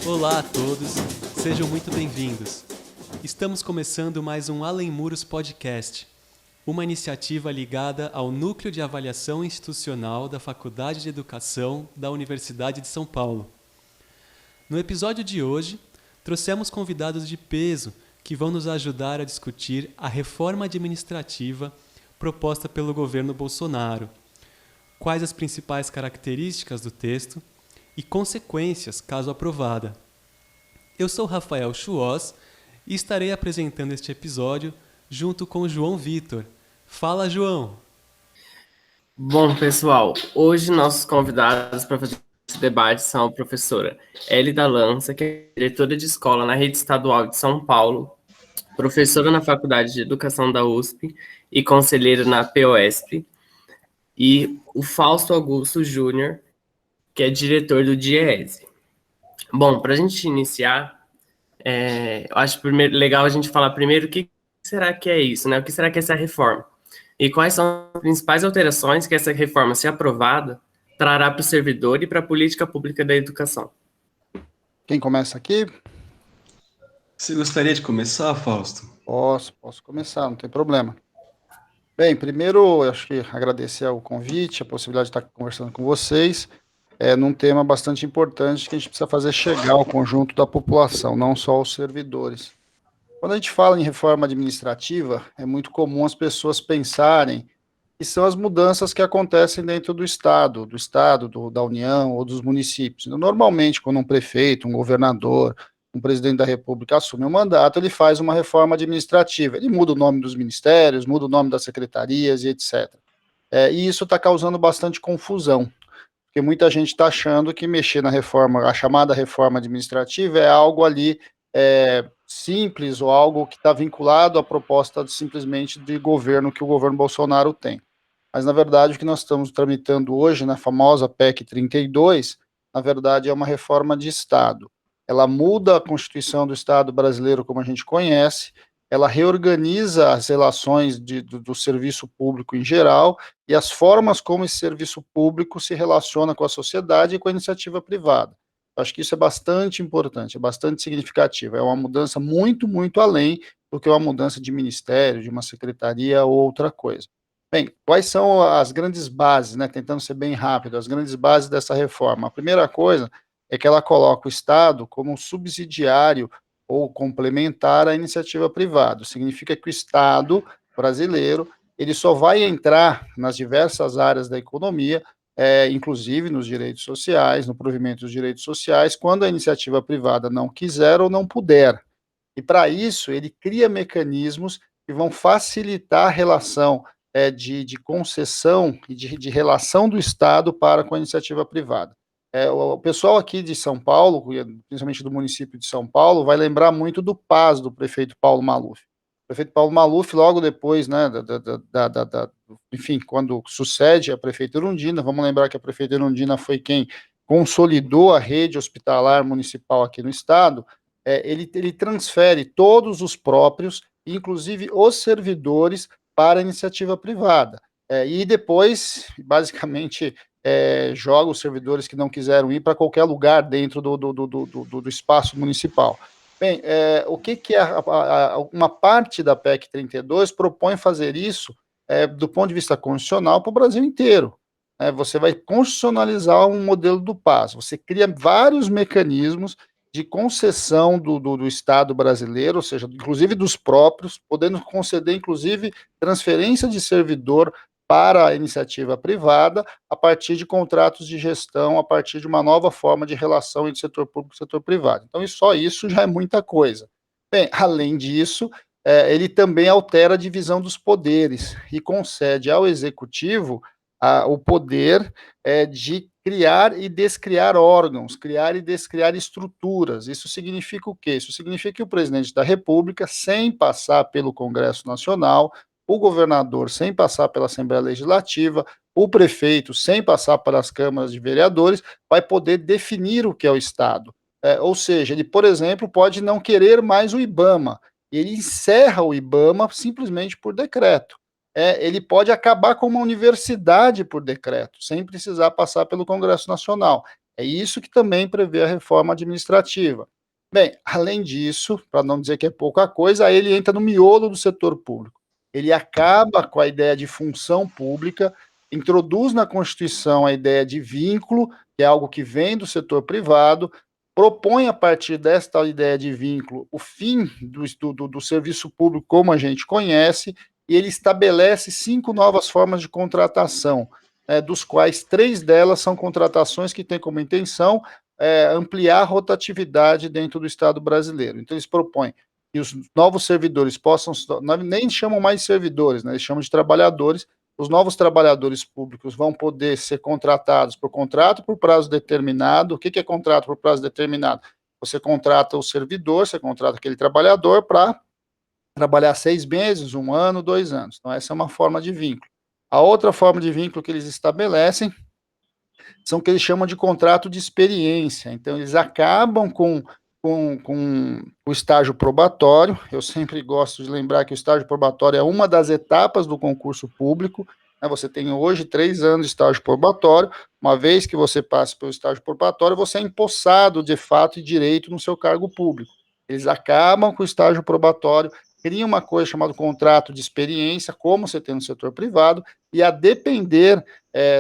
Olá a todos, sejam muito bem-vindos. Estamos começando mais um Além Muros Podcast, uma iniciativa ligada ao Núcleo de Avaliação Institucional da Faculdade de Educação da Universidade de São Paulo. No episódio de hoje, trouxemos convidados de peso que vão nos ajudar a discutir a reforma administrativa proposta pelo governo Bolsonaro, quais as principais características do texto e consequências caso aprovada. Eu sou Rafael Chuoz e estarei apresentando este episódio junto com o João Vitor. Fala, João! Bom, pessoal, hoje nossos convidados para fazer esse debate são a professora Elida Lança, que é diretora de escola na rede estadual de São Paulo, professora na Faculdade de Educação da USP e conselheira na POSP, e o Fausto Augusto Júnior, que é diretor do DIEESE. Bom, para a gente iniciar, eu acho legal a gente falar primeiro o que será que é isso, né? O que será que é essa reforma? E quais são as principais alterações que essa reforma, se aprovada, trará para o servidor e para a política pública da educação? Quem começa aqui? Você gostaria de começar, Fausto? Posso começar, não tem problema. Bem, primeiro, eu acho que agradecer o convite, a possibilidade de estar conversando com vocês, num tema bastante importante que a gente precisa fazer chegar ao conjunto da população, não só aos servidores. Quando a gente fala em reforma administrativa, é muito comum as pessoas pensarem que são as mudanças que acontecem dentro do Estado, da União ou dos municípios. Normalmente, quando um prefeito, um governador, um presidente da República assume o mandato, ele faz uma reforma administrativa, ele muda o nome dos ministérios, muda o nome das secretarias e etc. E isso está causando bastante confusão, porque muita gente está achando que mexer na reforma, a chamada reforma administrativa, é algo ali simples ou algo que está vinculado à proposta simplesmente de governo que o governo Bolsonaro tem. Mas, na verdade, o que nós estamos tramitando hoje, na famosa PEC 32, na verdade, é uma reforma de Estado. Ela muda a Constituição do Estado brasileiro como a gente conhece, ela reorganiza as relações do serviço público em geral e as formas como esse serviço público se relaciona com a sociedade e com a iniciativa privada. Eu acho que isso é bastante importante, é bastante significativo, é uma mudança muito, muito além do que uma mudança de ministério, de uma secretaria ou outra coisa. Bem, quais são as grandes bases, né, tentando ser bem rápido, as grandes bases dessa reforma? A primeira coisa é que ela coloca o Estado como um subsidiário ou complementar à iniciativa privada. Significa que o Estado brasileiro, ele só vai entrar nas diversas áreas da economia, inclusive nos direitos sociais, no provimento dos direitos sociais, quando a iniciativa privada não quiser ou não puder. E para isso, ele cria mecanismos que vão facilitar a relação de concessão e de relação do Estado para com a iniciativa privada. O pessoal aqui de São Paulo, principalmente do município de São Paulo, vai lembrar muito do PAS do prefeito Paulo Maluf. O prefeito Paulo Maluf, logo depois, né, enfim, quando sucede a prefeita Erundina, vamos lembrar que a prefeita Erundina foi quem consolidou a rede hospitalar municipal aqui no estado, ele transfere todos os próprios, inclusive os servidores, para a iniciativa privada. E depois, basicamente, joga os servidores que não quiseram ir para qualquer lugar dentro do espaço municipal. Bem, o que é uma parte da PEC 32 propõe fazer isso do ponto de vista constitucional para o Brasil inteiro. Você vai constitucionalizar um modelo do PAS, você cria vários mecanismos de concessão do Estado brasileiro, ou seja, inclusive dos próprios, podendo conceder, inclusive, transferência de servidor para a iniciativa privada, a partir de contratos de gestão, a partir de uma nova forma de relação entre setor público e setor privado. Então, só isso já é muita coisa. Bem, além disso, ele também altera a divisão dos poderes e concede ao executivo o poder de criar e descriar órgãos, criar e descriar estruturas. Isso significa o quê? Isso significa que o presidente da República, sem passar pelo Congresso Nacional, o governador sem passar pela Assembleia Legislativa, o prefeito sem passar pelas câmaras de vereadores, vai poder definir o que é o Estado. Ou seja, ele, por exemplo, pode não querer mais o IBAMA, ele encerra o IBAMA simplesmente por decreto. Ele pode acabar com uma universidade por decreto, sem precisar passar pelo Congresso Nacional. É isso que também prevê a reforma administrativa. Bem, além disso, para não dizer que é pouca coisa, aí ele entra no miolo do setor público. Ele acaba com a ideia de função pública, introduz na Constituição a ideia de vínculo, que é algo que vem do setor privado, propõe a partir desta ideia de vínculo o fim do serviço público como a gente conhece, e ele estabelece 5 novas formas de contratação, dos quais 3 delas são contratações que têm como intenção ampliar a rotatividade dentro do Estado brasileiro. Então, eles propõem que os novos servidores possam, nem chamam mais de servidores, né, eles chamam de trabalhadores. Os novos trabalhadores públicos vão poder ser contratados por contrato por prazo determinado. O que é contrato por prazo determinado? Você contrata o servidor, você contrata aquele trabalhador para trabalhar 6 meses, 1 ano, 2 anos. Então, essa é uma forma de vínculo. A outra forma de vínculo que eles estabelecem são o que eles chamam de contrato de experiência. Então, eles acabam com o estágio probatório. Eu sempre gosto de lembrar que o estágio probatório é uma das etapas do concurso público, né? Você tem hoje 3 anos de estágio probatório. Uma vez que você passe pelo estágio probatório, você é empossado de fato e direito no seu cargo público. Eles acabam com o estágio probatório, criam uma coisa chamada contrato de experiência, como você tem no setor privado, e a depender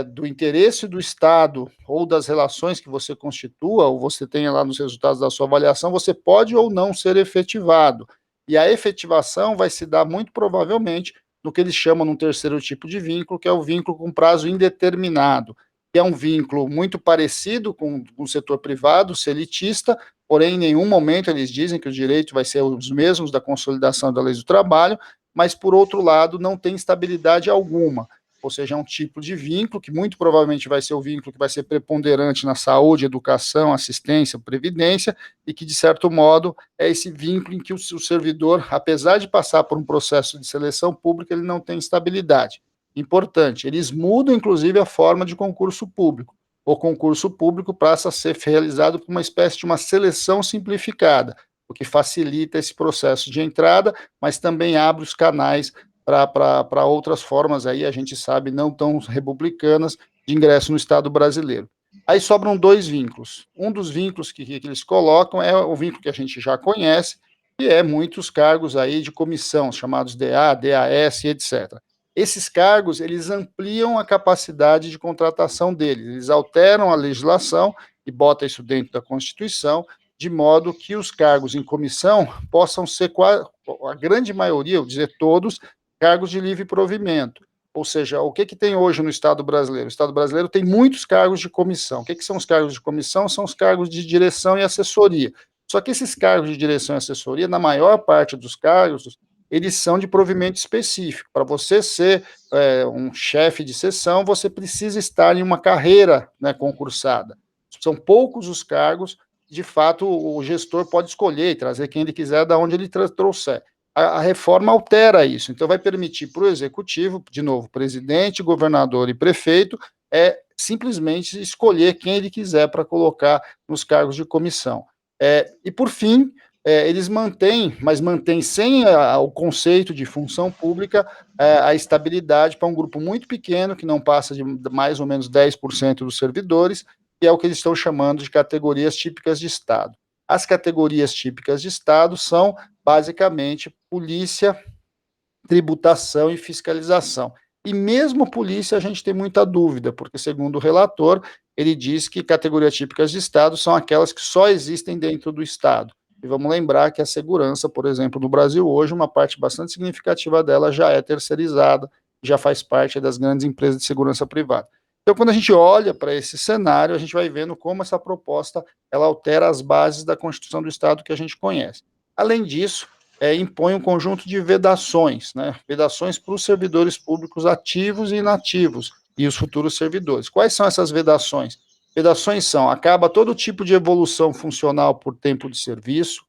do interesse do Estado ou das relações que você constitua, ou você tenha lá nos resultados da sua avaliação, você pode ou não ser efetivado. E a efetivação vai se dar muito provavelmente no que eles chamam num terceiro tipo de vínculo, que é o vínculo com prazo indeterminado, que é um vínculo muito parecido com o setor privado, elitista, porém em nenhum momento eles dizem que o direito vai ser os mesmos da consolidação da lei do trabalho, mas por outro lado não tem estabilidade alguma. Ou seja, é um tipo de vínculo que muito provavelmente vai ser o vínculo que vai ser preponderante na saúde, educação, assistência, previdência, e que, de certo modo, é esse vínculo em que o servidor, apesar de passar por um processo de seleção pública, ele não tem estabilidade. Importante, eles mudam, inclusive, a forma de concurso público. O concurso público passa a ser realizado por uma espécie de uma seleção simplificada, o que facilita esse processo de entrada, mas também abre os canais para outras formas aí, a gente sabe, não tão republicanas, de ingresso no Estado brasileiro. Aí sobram 2 vínculos. Um dos vínculos que eles colocam é o vínculo que a gente já conhece, que é muitos cargos aí de comissão, chamados DA, DAS, etc. Esses cargos, eles ampliam a capacidade de contratação deles, eles alteram a legislação e botam isso dentro da Constituição, de modo que os cargos em comissão possam ser, a grande maioria, eu dizer todos, cargos de livre provimento. Ou seja, o que tem hoje no Estado brasileiro? O Estado brasileiro tem muitos cargos de comissão. O que são os cargos de comissão? São os cargos de direção e assessoria. Só que esses cargos de direção e assessoria, na maior parte dos cargos, eles são de provimento específico. Para você ser um chefe de seção, você precisa estar em uma carreira, né, concursada. São poucos os cargos, de fato, o gestor pode escolher e trazer quem ele quiser, da onde ele trouxer. A reforma altera isso, então vai permitir para o executivo, de novo, presidente, governador e prefeito, simplesmente escolher quem ele quiser para colocar nos cargos de comissão. E por fim, eles mantêm, mas mantêm sem o conceito de função pública, a estabilidade para um grupo muito pequeno, que não passa de mais ou menos 10% dos servidores, que é o que eles estão chamando de categorias típicas de Estado. As categorias típicas de Estado são, basicamente, polícia, tributação e fiscalização. E mesmo polícia a gente tem muita dúvida, porque, segundo o relator, ele diz que categorias típicas de Estado são aquelas que só existem dentro do Estado. E vamos lembrar que a segurança, por exemplo, no Brasil hoje, uma parte bastante significativa dela já é terceirizada, já faz parte das grandes empresas de segurança privada. Então, quando a gente olha para esse cenário, a gente vai vendo como essa proposta ela altera as bases da Constituição do Estado que a gente conhece. Além disso, impõe um conjunto de vedações, né? Vedações para os servidores públicos ativos e inativos e os futuros servidores. Quais são essas vedações? Vedações são: acaba todo tipo de evolução funcional por tempo de serviço,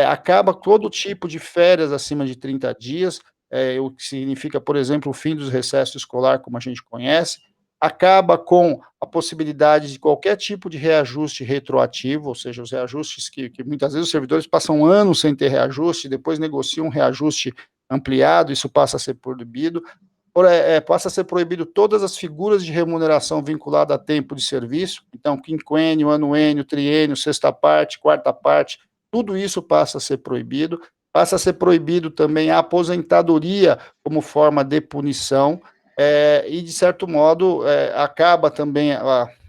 acaba todo tipo de férias acima de 30 dias, o que significa, por exemplo, o fim dos recessos escolar, como a gente conhece, acaba com a possibilidade de qualquer tipo de reajuste retroativo, ou seja, os reajustes que muitas vezes os servidores passam anos sem ter reajuste, depois negociam um reajuste ampliado, isso passa a ser proibido. passa a ser proibido todas as figuras de remuneração vinculada a tempo de serviço, então quinquênio, anuênio, triênio, sexta parte, quarta parte, tudo isso passa a ser proibido. Passa a ser proibido também a aposentadoria como forma de punição, e, de certo modo, acaba também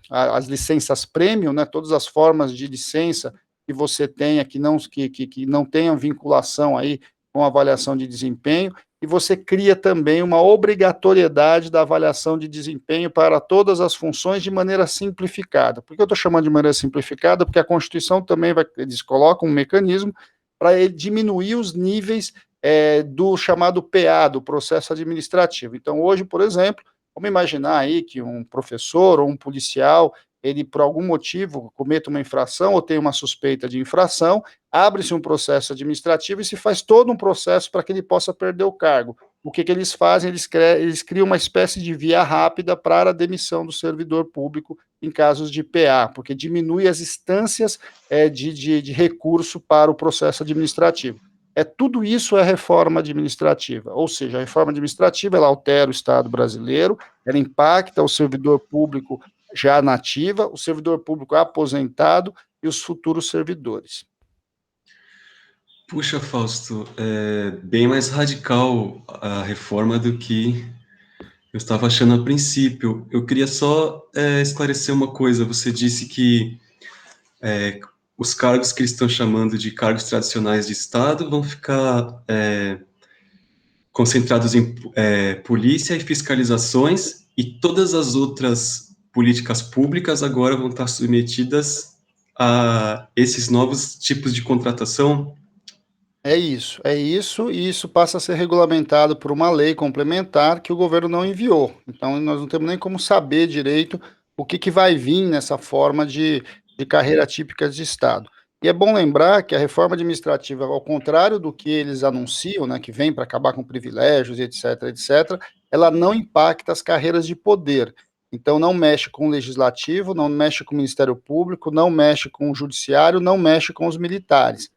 as licenças premium, né, todas as formas de licença que você tenha, que não tenham vinculação aí com avaliação de desempenho, e você cria também uma obrigatoriedade da avaliação de desempenho para todas as funções de maneira simplificada. Por que eu estou chamando de maneira simplificada? Porque a Constituição também eles colocam um mecanismo para diminuir os níveis do chamado PA, do processo administrativo. Então, hoje, por exemplo, vamos imaginar aí que um professor ou um policial, ele, por algum motivo, cometa uma infração ou tem uma suspeita de infração, abre-se um processo administrativo e se faz todo um processo para que ele possa perder o cargo. O que eles fazem? Eles criam uma espécie de via rápida para a demissão do servidor público em casos de PA, porque diminui as instâncias de recurso para o processo administrativo. Tudo isso é reforma administrativa, ou seja, a reforma administrativa ela altera o Estado brasileiro, ela impacta o servidor público já na ativa, o servidor público aposentado e os futuros servidores. Puxa, Fausto, é bem mais radical a reforma do que eu estava achando a princípio. Eu queria só esclarecer uma coisa. Você disse que os cargos que eles estão chamando de cargos tradicionais de Estado vão ficar concentrados em polícia e fiscalizações, e todas as outras políticas públicas agora vão estar submetidas a esses novos tipos de contratação. É isso, e isso passa a ser regulamentado por uma lei complementar que o governo não enviou. Então, nós não temos nem como saber direito o que vai vir nessa forma de carreira típica de Estado. E é bom lembrar que a reforma administrativa, ao contrário do que eles anunciam, né, que vem para acabar com privilégios, etc., ela não impacta as carreiras de poder. Então, não mexe com o legislativo, não mexe com o Ministério Público, não mexe com o judiciário, não mexe com os militares.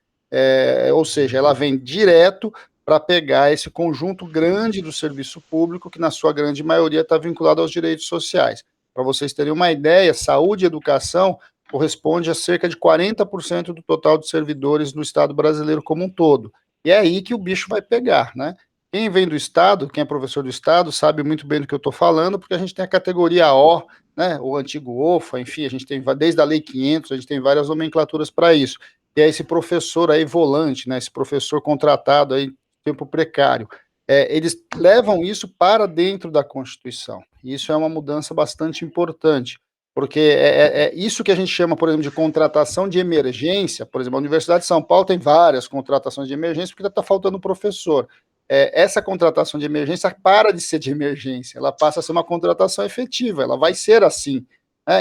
Ou seja, ela vem direto para pegar esse conjunto grande do serviço público, que na sua grande maioria está vinculado aos direitos sociais. Para vocês terem uma ideia, saúde e educação corresponde a cerca de 40% do total de servidores do Estado brasileiro como um todo. E é aí que o bicho vai pegar, né? Quem vem do Estado, quem é professor do Estado, sabe muito bem do que eu estou falando, porque a gente tem a categoria O, né, o antigo OFA, enfim, a gente tem, desde a Lei 500, a gente tem várias nomenclaturas para isso, que é esse professor aí volante, né, esse professor contratado aí, tempo precário. Eles levam isso para dentro da Constituição, e isso é uma mudança bastante importante, porque é isso que a gente chama, por exemplo, de contratação de emergência. Por exemplo, a Universidade de São Paulo tem várias contratações de emergência, porque está faltando professor. Essa contratação de emergência para de ser de emergência, ela passa a ser uma contratação efetiva, ela vai ser assim.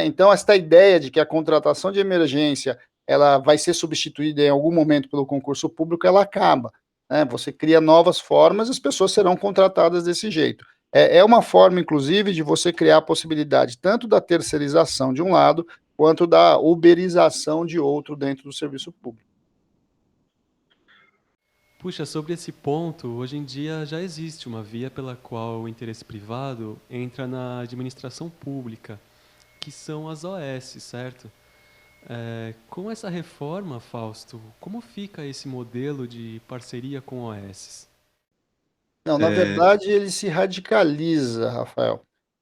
Então, esta ideia de que a contratação de emergência ela vai ser substituída em algum momento pelo concurso público, ela acaba. Você cria novas formas e as pessoas serão contratadas desse jeito. É uma forma, inclusive, de você criar a possibilidade tanto da terceirização de um lado, quanto da uberização de outro dentro do serviço público. Puxa, sobre esse ponto, hoje em dia já existe uma via pela qual o interesse privado entra na administração pública, que são as OS, certo? Com essa reforma, Fausto, como fica esse modelo de parceria com OS? Não, na verdade, ele se radicaliza, Rafael,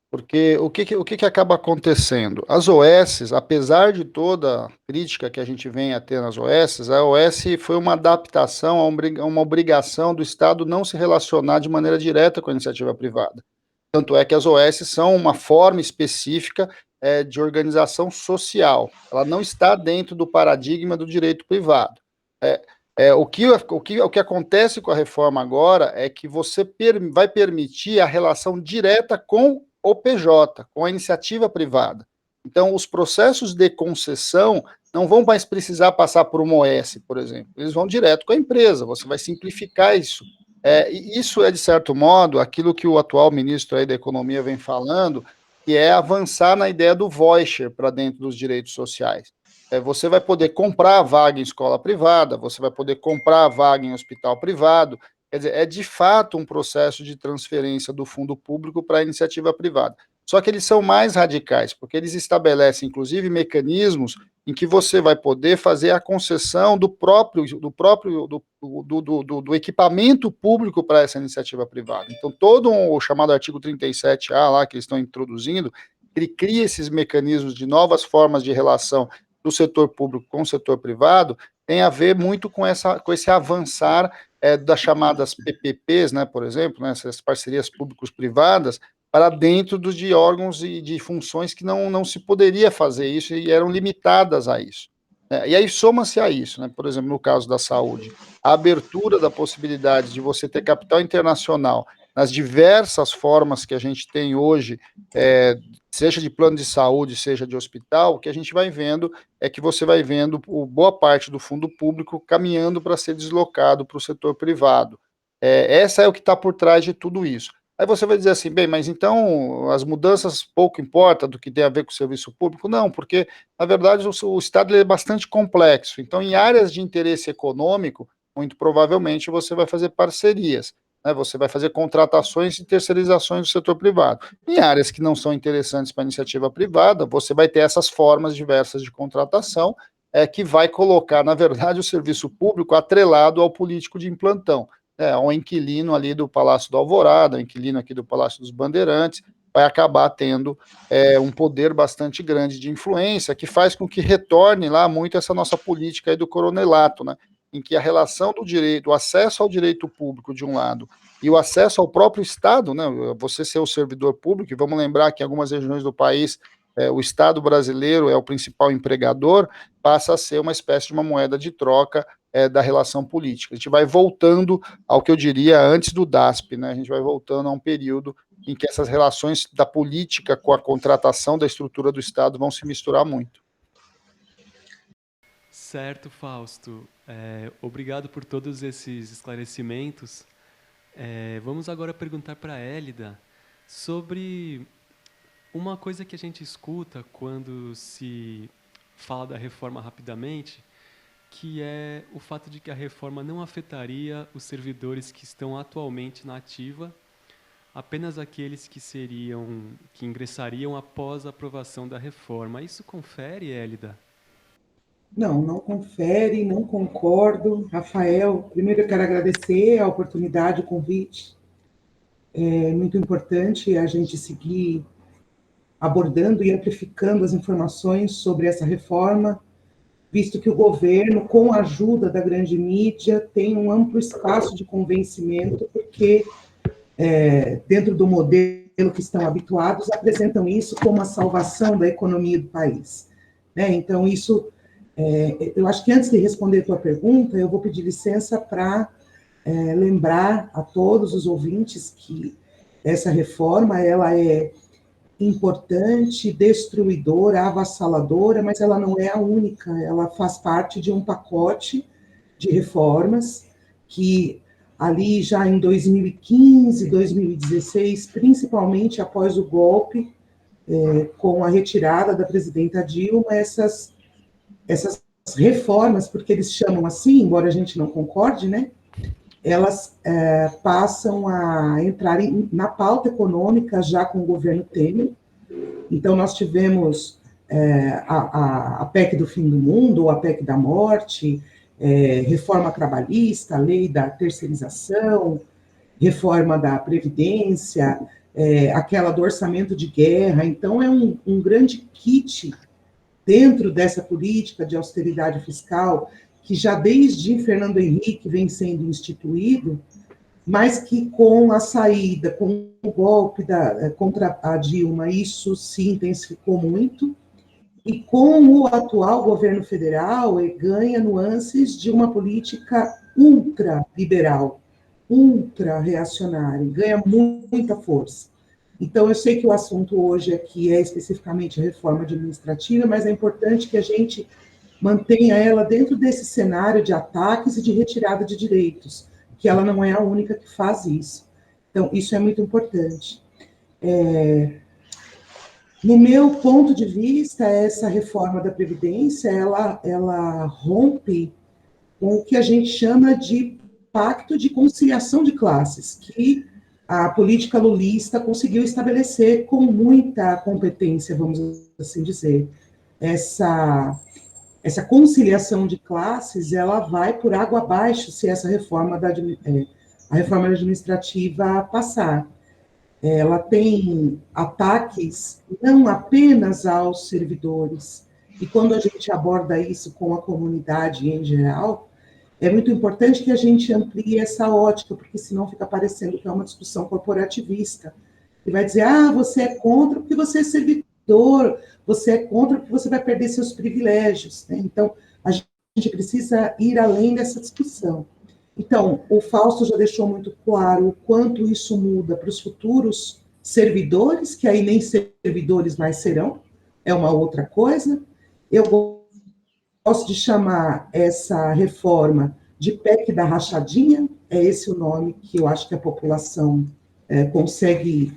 porque o que acaba acontecendo? As OS, apesar de toda a crítica que a gente vem a ter nas OS, a OS foi uma adaptação a uma obrigação do Estado não se relacionar de maneira direta com a iniciativa privada. Tanto é que as OS são uma forma específica de organização social. Ela não está dentro do paradigma do direito privado. O que acontece com a reforma agora é que você vai permitir a relação direta com o PJ, com a iniciativa privada. Então, os processos de concessão não vão mais precisar passar por uma OS, por exemplo. Eles vão direto com a empresa, você vai simplificar isso. E isso é, de certo modo, aquilo que o atual ministro aí da Economia vem falando, que é avançar na ideia do voucher para dentro dos direitos sociais. Você vai poder comprar a vaga em escola privada, você vai poder comprar a vaga em hospital privado, Quer dizer, é de fato um processo de transferência do fundo público para a iniciativa privada. Só que eles são mais radicais, porque eles estabelecem, inclusive, mecanismos em que você vai poder fazer a concessão do equipamento público para essa iniciativa privada. Então, todo o chamado artigo 37A lá que eles estão introduzindo, ele cria esses mecanismos de novas formas de relação do setor público com o setor privado, tem a ver muito com esse avançar das chamadas PPPs, né, por exemplo, né, essas parcerias públicos-privadas, para dentro de órgãos e de funções que não se poderia fazer isso e eram limitadas a isso. E aí soma-se a isso, né, por exemplo, no caso da saúde, a abertura da possibilidade de você ter capital internacional nas diversas formas que a gente tem hoje, seja de plano de saúde, seja de hospital, o que a gente vai vendo é que você vai vendo boa parte do fundo público caminhando para ser deslocado para o setor privado. Essa é o que está por trás de tudo isso. Aí você vai dizer assim, bem, mas então as mudanças pouco importa do que tem a ver com o serviço público? Não, porque, na verdade, o Estado é bastante complexo. Então, em áreas de interesse econômico, muito provavelmente você vai fazer parcerias, né? Você vai fazer contratações e terceirizações do setor privado. Em áreas que não são interessantes para a iniciativa privada, você vai ter essas formas diversas de contratação, que vai colocar, na verdade, o serviço público atrelado ao político de implantão. Um inquilino ali do Palácio do Alvorada, um inquilino aqui do Palácio dos Bandeirantes, vai acabar tendo um poder bastante grande de influência, que faz com que retorne lá muito essa nossa política aí do coronelato, né, em que a relação do direito, o acesso ao direito público de um lado, e o acesso ao próprio Estado, né, você ser o servidor público, e vamos lembrar que em algumas regiões do país, o Estado brasileiro é o principal empregador, passa a ser uma espécie de uma moeda de troca da relação política. A gente vai voltando ao que eu diria antes do DASP, né? A gente vai voltando a um período em que essas relações da política com a contratação da estrutura do Estado vão se misturar muito. Certo, Fausto. Obrigado por todos esses esclarecimentos. Vamos agora perguntar para a Hélida sobre uma coisa que a gente escuta quando se fala da reforma rapidamente, que é o fato de que a reforma não afetaria os servidores que estão atualmente na ativa, apenas aqueles que ingressariam após a aprovação da reforma. Isso confere, Hélida? Não, não confere, não concordo. Rafael, primeiro eu quero agradecer a oportunidade, o convite. É muito importante a gente seguir abordando e amplificando as informações sobre essa reforma, visto que o governo, com a ajuda da grande mídia, tem um amplo espaço de convencimento, porque dentro do modelo que estão habituados, apresentam isso como a salvação da economia do país. Então, isso, eu acho que antes de responder a tua pergunta, eu vou pedir licença para lembrar a todos os ouvintes que essa reforma, ela é importante, destruidora, avassaladora, mas ela não é a única, ela faz parte de um pacote de reformas que ali já em 2015, 2016, principalmente após o golpe, com a retirada da presidenta Dilma, essas reformas, porque eles chamam assim, embora a gente não concorde, né, elas passam a entrar na pauta econômica já com o governo Temer. Então, nós tivemos a PEC do fim do mundo, ou a PEC da morte, reforma trabalhista, lei da terceirização, reforma da Previdência, aquela do orçamento de guerra. Então, é um grande kit dentro dessa política de austeridade fiscal, que já desde Fernando Henrique vem sendo instituído, mas que com a saída, com o golpe contra a Dilma, isso se intensificou muito, e com o atual governo federal, ganha nuances de uma política ultraliberal, ultra-reacionária, ganha muita força. Então, eu sei que o assunto hoje aqui é especificamente a reforma administrativa, mas é importante que a gente mantenha ela dentro desse cenário de ataques e de retirada de direitos, que ela não é a única que faz isso. Então, isso é muito importante. No meu ponto de vista, essa reforma da Previdência, ela rompe com o que a gente chama de pacto de conciliação de classes, que a política lulista conseguiu estabelecer com muita competência, vamos assim dizer. Essa conciliação de classes, ela vai por água abaixo se essa reforma a reforma administrativa passar. Ela tem ataques não apenas aos servidores, e quando a gente aborda isso com a comunidade em geral, é muito importante que a gente amplie essa ótica, porque senão fica parecendo que é uma discussão corporativista, que vai dizer, você é contra porque você é servidor, você é contra porque você vai perder seus privilégios, né? Então, a gente precisa ir além dessa discussão. Então, o Fausto já deixou muito claro o quanto isso muda para os futuros servidores, que aí nem servidores mais serão, é uma outra coisa. Eu gosto de chamar essa reforma de PEC da rachadinha, é esse o nome que eu acho que a população consegue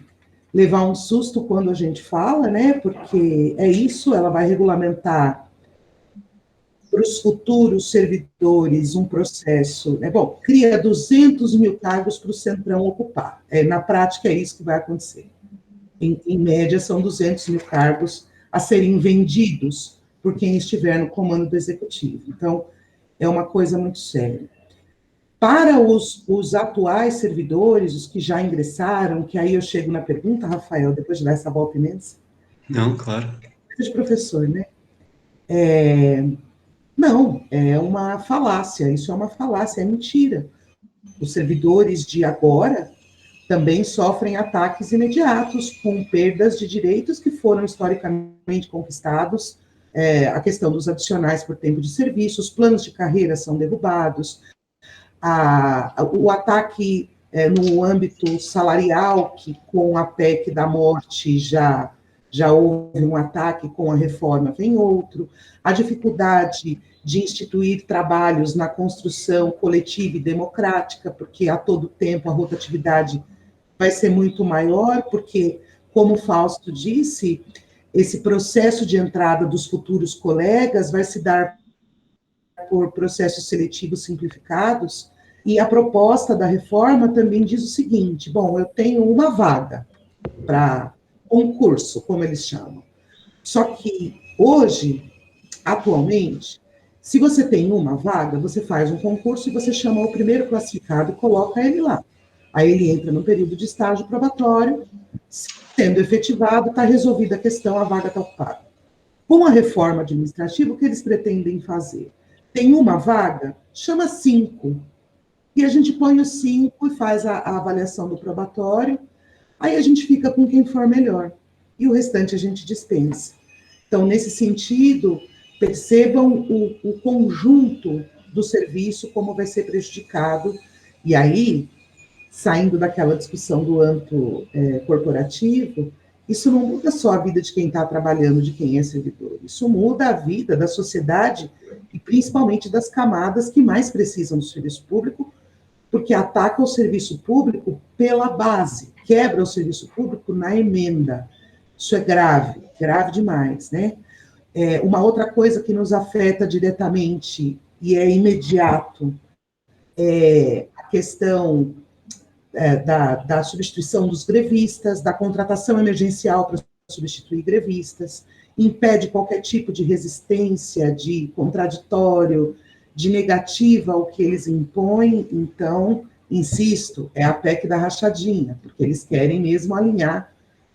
levar um susto quando a gente fala, né? Porque é isso, ela vai regulamentar para os futuros servidores um processo, cria 200 mil cargos para o Centrão ocupar. Na prática, é isso que vai acontecer. Em média, são 200 mil cargos a serem vendidos por quem estiver no comando do Executivo. Então, é uma coisa muito séria. Para os atuais servidores, os que já ingressaram, que aí eu chego na pergunta, Rafael, depois de dar essa volta imensa. Não, claro. De professor, né? Não, é uma falácia, isso é uma falácia, é mentira. Os servidores de agora também sofrem ataques imediatos, com perdas de direitos que foram historicamente conquistados, a questão dos adicionais por tempo de serviço, os planos de carreira são derrubados, o ataque no âmbito salarial, que com a PEC da morte já houve um ataque, com a reforma vem outro, a dificuldade de instituir trabalhos na construção coletiva e democrática, porque a todo tempo a rotatividade vai ser muito maior, porque, como o Fausto disse, esse processo de entrada dos futuros colegas vai se dar por processos seletivos simplificados, e a proposta da reforma também diz o seguinte, eu tenho uma vaga para concurso, como eles chamam, só que hoje, atualmente, se você tem uma vaga, você faz um concurso e você chama o primeiro classificado e coloca ele lá. Aí ele entra no período de estágio probatório, sendo efetivado, está resolvida a questão, a vaga está ocupada. Com a reforma administrativa, o que eles pretendem fazer? Tem uma vaga, chama 5, e a gente põe os 5 e faz a avaliação do probatório, aí a gente fica com quem for melhor, e o restante a gente dispensa. Então, nesse sentido, percebam o conjunto do serviço, como vai ser prejudicado, e aí, saindo daquela discussão do âmbito corporativo, isso não muda só a vida de quem está trabalhando, de quem é servidor, isso muda a vida da sociedade e principalmente das camadas que mais precisam do serviço público, porque ataca o serviço público pela base, quebra o serviço público na emenda. Isso é grave, grave demais, né? Uma outra coisa que nos afeta diretamente e é imediato é a questão da substituição dos grevistas, da contratação emergencial para substituir grevistas, impede qualquer tipo de resistência, de contraditório, de negativa ao que eles impõem. Então, insisto, é a PEC da rachadinha, porque eles querem mesmo alinhar,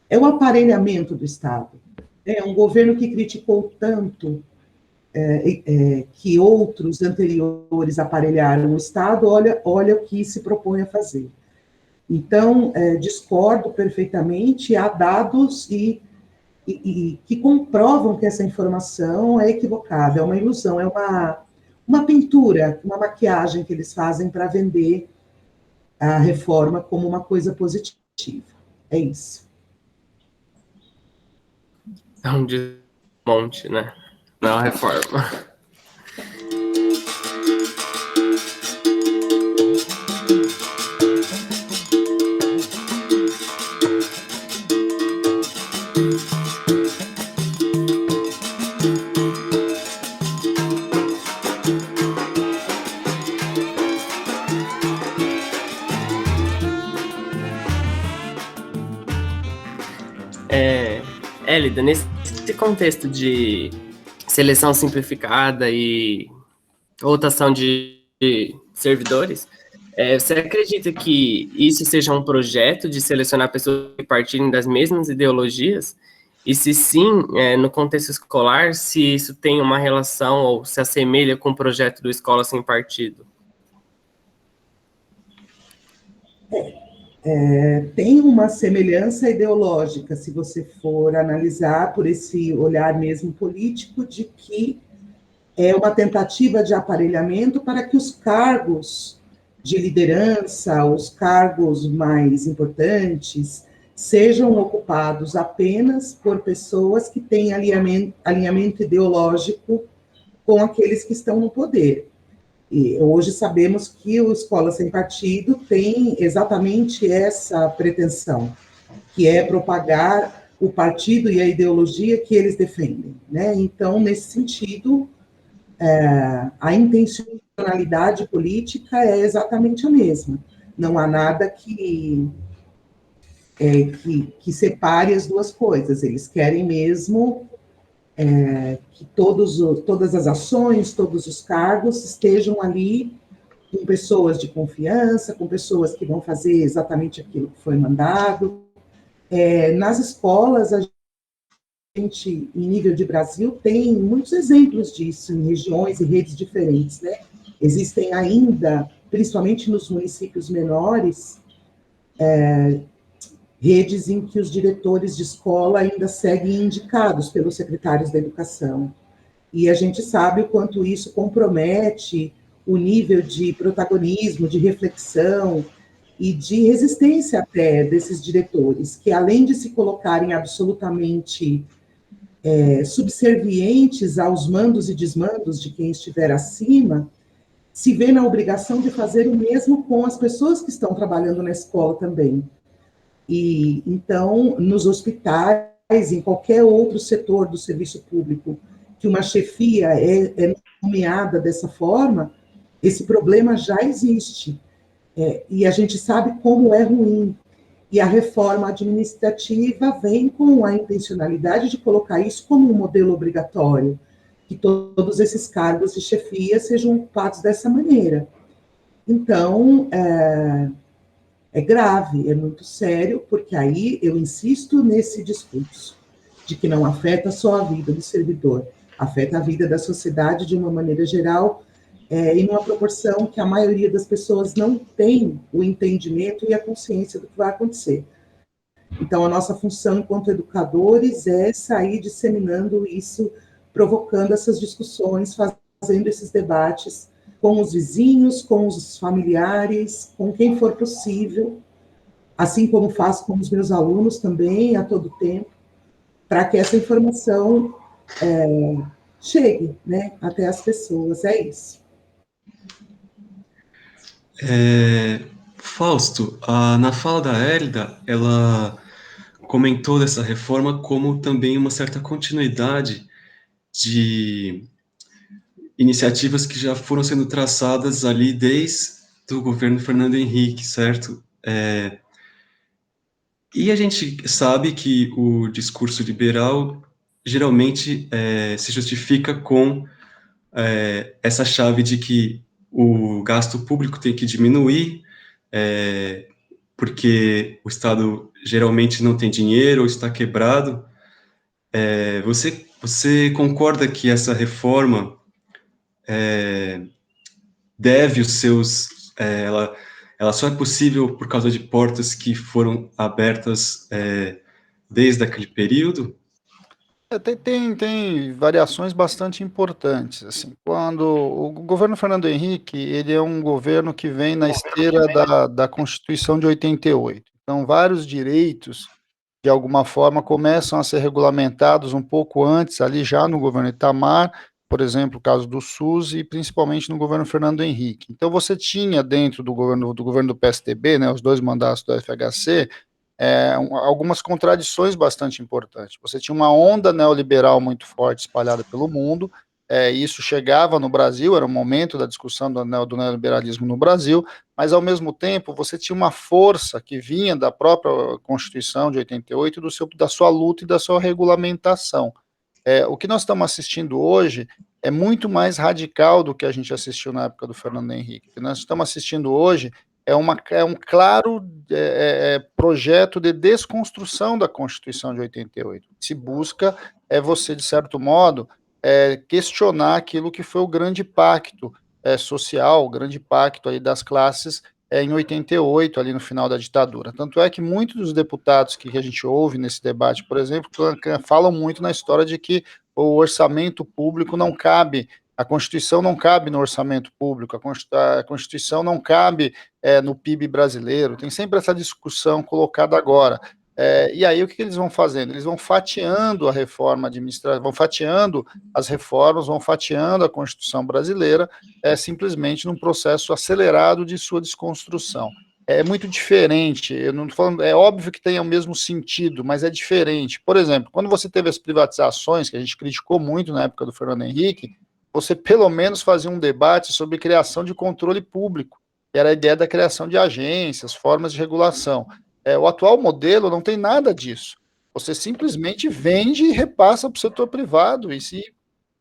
é o aparelhamento do Estado. É um governo que criticou tanto que outros anteriores aparelharam o Estado, olha o que se propõe a fazer. Então, discordo perfeitamente, há dados e que comprovam que essa informação é equivocada, é uma ilusão, é uma pintura, uma maquiagem que eles fazem para vender a reforma como uma coisa positiva. É isso. É um desmonte, né? Não é uma reforma. Hélida, nesse contexto de seleção simplificada e rotação de servidores, você acredita que isso seja um projeto de selecionar pessoas que partirem das mesmas ideologias? E se sim, no contexto escolar, se isso tem uma relação ou se assemelha com o projeto do Escola Sem Partido? Tem uma semelhança ideológica, se você for analisar por esse olhar mesmo político, de que é uma tentativa de aparelhamento para que os cargos de liderança, os cargos mais importantes, sejam ocupados apenas por pessoas que têm alinhamento ideológico com aqueles que estão no poder. E hoje sabemos que o Escola Sem Partido tem exatamente essa pretensão, que é propagar o partido e a ideologia que eles defendem, né? Então, nesse sentido, a intencionalidade política é exatamente a mesma. Não há nada que separe as duas coisas. Eles querem mesmo que todas as ações, todos os cargos estejam ali com pessoas de confiança, com pessoas que vão fazer exatamente aquilo que foi mandado. Nas escolas, a gente, em nível de Brasil, tem muitos exemplos disso, em regiões e redes diferentes, né? Existem ainda, principalmente nos municípios menores, redes em que os diretores de escola ainda seguem indicados pelos secretários da educação. E a gente sabe o quanto isso compromete o nível de protagonismo, de reflexão e de resistência até desses diretores, que além de se colocarem absolutamente subservientes aos mandos e desmandos de quem estiver acima, se vê na obrigação de fazer o mesmo com as pessoas que estão trabalhando na escola também. E, então, nos hospitais, em qualquer outro setor do serviço público, que uma chefia é nomeada dessa forma, esse problema já existe. E a gente sabe como é ruim. E a reforma administrativa vem com a intencionalidade de colocar isso como um modelo obrigatório, que todos esses cargos de chefia sejam ocupados dessa maneira. Então, é grave, é muito sério, porque aí eu insisto nesse discurso, de que não afeta só a vida do servidor, afeta a vida da sociedade de uma maneira geral, em uma proporção que a maioria das pessoas não tem o entendimento e a consciência do que vai acontecer. Então, a nossa função enquanto educadores é sair disseminando isso, provocando essas discussões, fazendo esses debates com os vizinhos, com os familiares, com quem for possível, assim como faço com os meus alunos também, a todo tempo, para que essa informação chegue, né, até as pessoas. É isso. Fausto, na fala da Hélida, ela comentou dessa reforma como também uma certa continuidade de iniciativas que já foram sendo traçadas ali desde o governo Fernando Henrique, certo? E a gente sabe que o discurso liberal geralmente se justifica com essa chave de que o gasto público tem que diminuir, porque o Estado geralmente não tem dinheiro ou está quebrado. Você concorda que essa reforma deve os seus... ela só é possível por causa de portas que foram abertas desde aquele período? Tem variações bastante importantes, assim, quando o governo Fernando Henrique, ele é um governo que vem na esteira da Constituição de 88, então vários direitos, de alguma forma, começam a ser regulamentados um pouco antes, ali já no governo Itamar, por exemplo, o caso do SUS, e principalmente no governo Fernando Henrique. Então você tinha dentro do governo do PSDB, né, os dois mandatos do FHC, algumas contradições bastante importantes. Você tinha uma onda neoliberal muito forte espalhada pelo mundo, isso chegava no Brasil, era o momento da discussão do neoliberalismo no Brasil, mas, ao mesmo tempo, você tinha uma força que vinha da própria Constituição de 88, da sua luta e da sua regulamentação. O que nós estamos assistindo hoje é muito mais radical do que a gente assistiu na época do Fernando Henrique. O que nós estamos assistindo hoje é um claro projeto de desconstrução da Constituição de 88. Se busca você, de certo modo, questionar aquilo que foi o grande pacto social, o grande pacto aí das classes em 88, ali no final da ditadura. Tanto é que muitos dos deputados que a gente ouve nesse debate, por exemplo, falam muito na história de que o orçamento público não cabe, a Constituição não cabe no orçamento público, a Constituição não cabe no PIB brasileiro, tem sempre essa discussão colocada agora. E aí o que eles vão fazendo? Eles vão fatiando a reforma administrativa, vão fatiando as reformas, vão fatiando a Constituição brasileira, simplesmente num processo acelerado de sua desconstrução. É muito diferente, eu não estou falando, é óbvio que tem o mesmo sentido, mas é diferente. Por exemplo, quando você teve as privatizações, que a gente criticou muito na época do Fernando Henrique, você pelo menos fazia um debate sobre criação de controle público, que era a ideia da criação de agências, formas de regulação. O atual modelo não tem nada disso. Você simplesmente vende e repassa para o setor privado, e se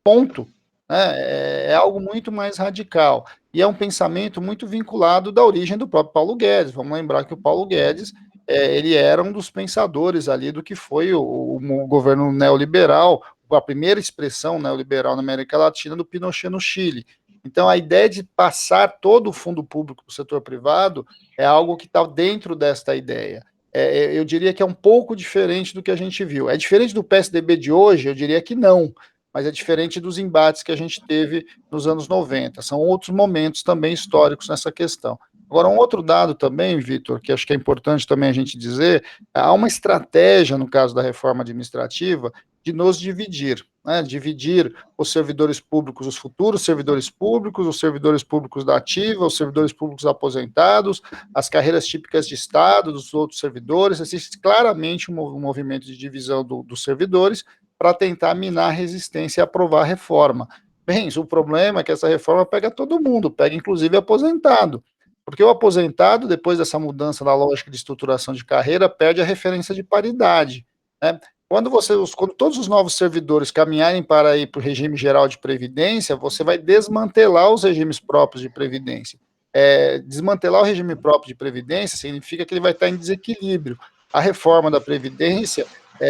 ponto. Né? É algo muito mais radical. E é um pensamento muito vinculado da origem do próprio Paulo Guedes. Vamos lembrar que o Paulo Guedes ele era um dos pensadores ali do que foi o governo neoliberal, a primeira expressão neoliberal na América Latina do Pinochet no Chile. Então, a ideia de passar todo o fundo público para o setor privado é algo que está dentro desta ideia. Eu diria que é um pouco diferente do que a gente viu. É diferente do PSDB de hoje? Eu diria que não, mas é diferente dos embates que a gente teve nos anos 90. São outros momentos também históricos nessa questão. Agora, um outro dado também, Vitor, que acho que é importante também a gente dizer, há uma estratégia, no caso da reforma administrativa, de nos dividir, né? Dividir os servidores públicos, os futuros servidores públicos, os servidores públicos da ativa, os servidores públicos aposentados, as carreiras típicas de Estado, dos outros servidores. Existe claramente um movimento de divisão dos servidores para tentar minar a resistência e aprovar a reforma. Bem, o problema é que essa reforma pega todo mundo, pega inclusive aposentado. Porque o aposentado, depois dessa mudança da lógica de estruturação de carreira, perde a referência de paridade, né? Quando todos os novos servidores caminharem para ir para o regime geral de previdência, você vai desmantelar os regimes próprios de previdência. Desmantelar o regime próprio de previdência significa que ele vai estar em desequilíbrio. A reforma da previdência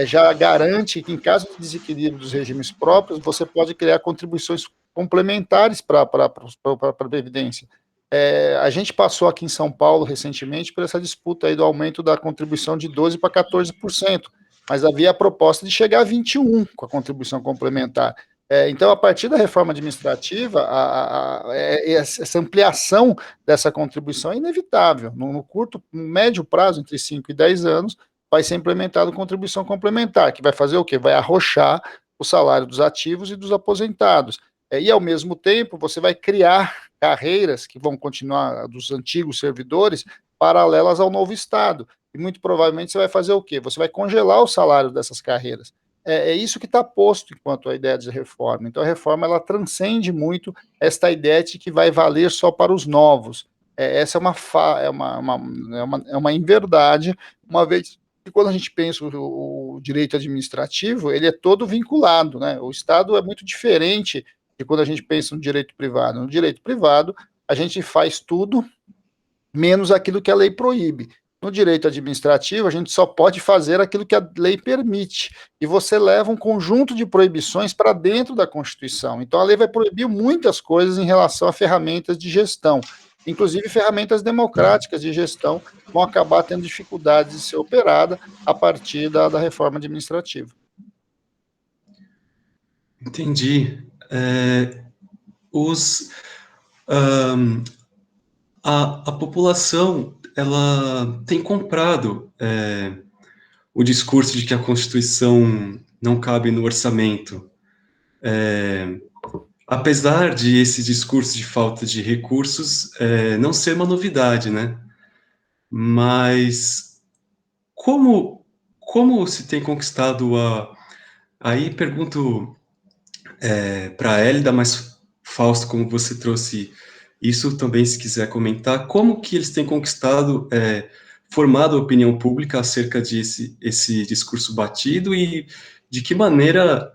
já garante que, em caso de desequilíbrio dos regimes próprios, você pode criar contribuições complementares para a previdência. A gente passou aqui em São Paulo recentemente por essa disputa aí do aumento da contribuição de 12% para 14%, mas havia a proposta de chegar a 21% com a contribuição complementar. Então, a partir da reforma administrativa, essa ampliação dessa contribuição é inevitável. No médio prazo, entre 5 e 10 anos, vai ser implementada a contribuição complementar, que vai fazer o quê? Vai arrochar o salário dos ativos e dos aposentados. E, ao mesmo tempo, você vai criar carreiras que vão continuar dos antigos servidores paralelas ao novo Estado. E muito provavelmente você vai fazer o quê? Você vai congelar o salário dessas carreiras. É isso que está posto enquanto a ideia de reforma. Então, a reforma ela transcende muito esta ideia de que vai valer só para os novos. Essa é uma inverdade, uma vez que quando a gente pensa o direito administrativo, ele é todo vinculado, né? O Estado é muito diferente de quando a gente pensa no direito privado. No direito privado, a gente faz tudo menos aquilo que a lei proíbe. No direito administrativo, a gente só pode fazer aquilo que a lei permite. E você leva um conjunto de proibições para dentro da Constituição. Então, a lei vai proibir muitas coisas em relação a ferramentas de gestão. Inclusive, ferramentas democráticas de gestão vão acabar tendo dificuldades de ser operada a partir da reforma administrativa. Entendi. A população ela tem comprado o discurso de que a Constituição não cabe no orçamento. Apesar de esse discurso de falta de recursos não ser uma novidade, né? Mas como se tem conquistado Aí pergunto para a Hélida, mas Fausto, como você trouxe isso também, se quiser comentar, como que eles têm conquistado, formado a opinião pública acerca esse discurso batido e de que maneira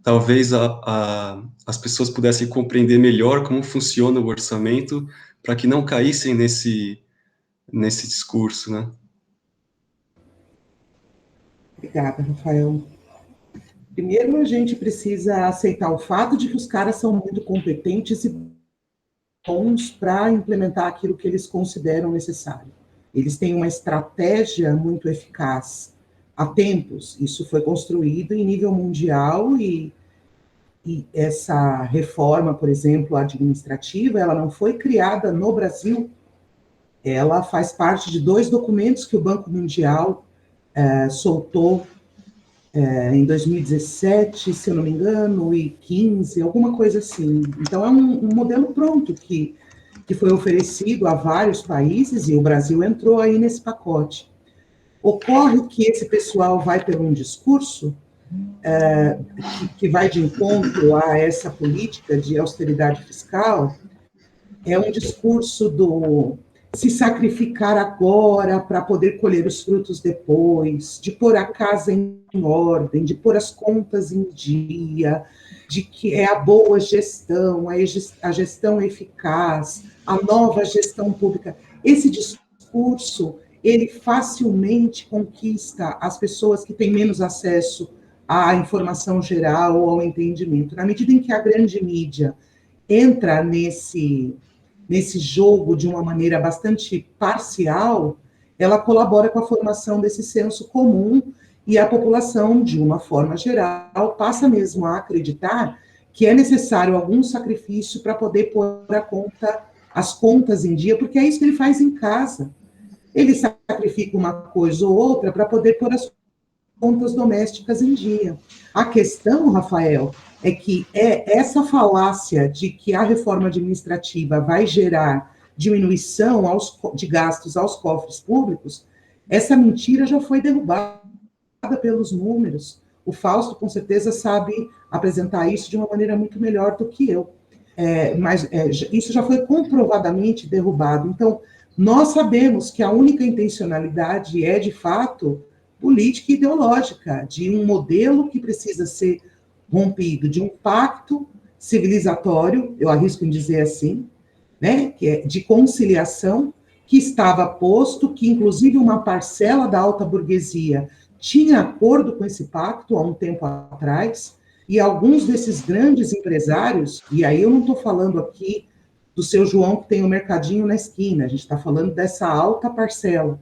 talvez as pessoas pudessem compreender melhor como funciona o orçamento para que não caíssem nesse discurso, né? Obrigada, Rafael. Primeiro, a gente precisa aceitar o fato de que os caras são muito competentes e bons para implementar aquilo que eles consideram necessário. Eles têm uma estratégia muito eficaz há tempos. Isso foi construído em nível mundial e essa reforma, por exemplo, administrativa, ela não foi criada no Brasil. Ela faz parte de 2 documentos que o Banco Mundial soltou em 2017, se eu não me engano, e 15, alguma coisa assim. Então, é um modelo pronto que foi oferecido a vários países e o Brasil entrou aí nesse pacote. Ocorre que esse pessoal vai por um discurso que vai de encontro a essa política de austeridade fiscal, é um discurso do se sacrificar agora para poder colher os frutos depois, de pôr a casa em ordem, de pôr as contas em dia, de que é a boa gestão, a gestão eficaz, a nova gestão pública. Esse discurso, ele facilmente conquista as pessoas que têm menos acesso à informação geral ou ao entendimento. Na medida em que a grande mídia entra nesse jogo de uma maneira bastante parcial, ela colabora com a formação desse senso comum e a população, de uma forma geral, passa mesmo a acreditar que é necessário algum sacrifício para poder pôr as contas em dia, porque é isso que ele faz em casa. Ele sacrifica uma coisa ou outra para poder pôr as contas domésticas em dia. A questão, Rafael, é que essa falácia de que a reforma administrativa vai gerar diminuição de gastos aos cofres públicos, essa mentira já foi derrubada pelos números. O Fausto, com certeza, sabe apresentar isso de uma maneira muito melhor do que eu. Mas isso já foi comprovadamente derrubado. Então, nós sabemos que a única intencionalidade é, de fato, política e ideológica, de um modelo que precisa ser rompido, de um pacto civilizatório, eu arrisco em dizer assim, né, que é de conciliação, que estava posto, que inclusive uma parcela da alta burguesia tinha acordo com esse pacto há um tempo atrás, e alguns desses grandes empresários, e aí eu não estou falando aqui do seu João que tem um mercadinho na esquina, a gente está falando dessa alta parcela,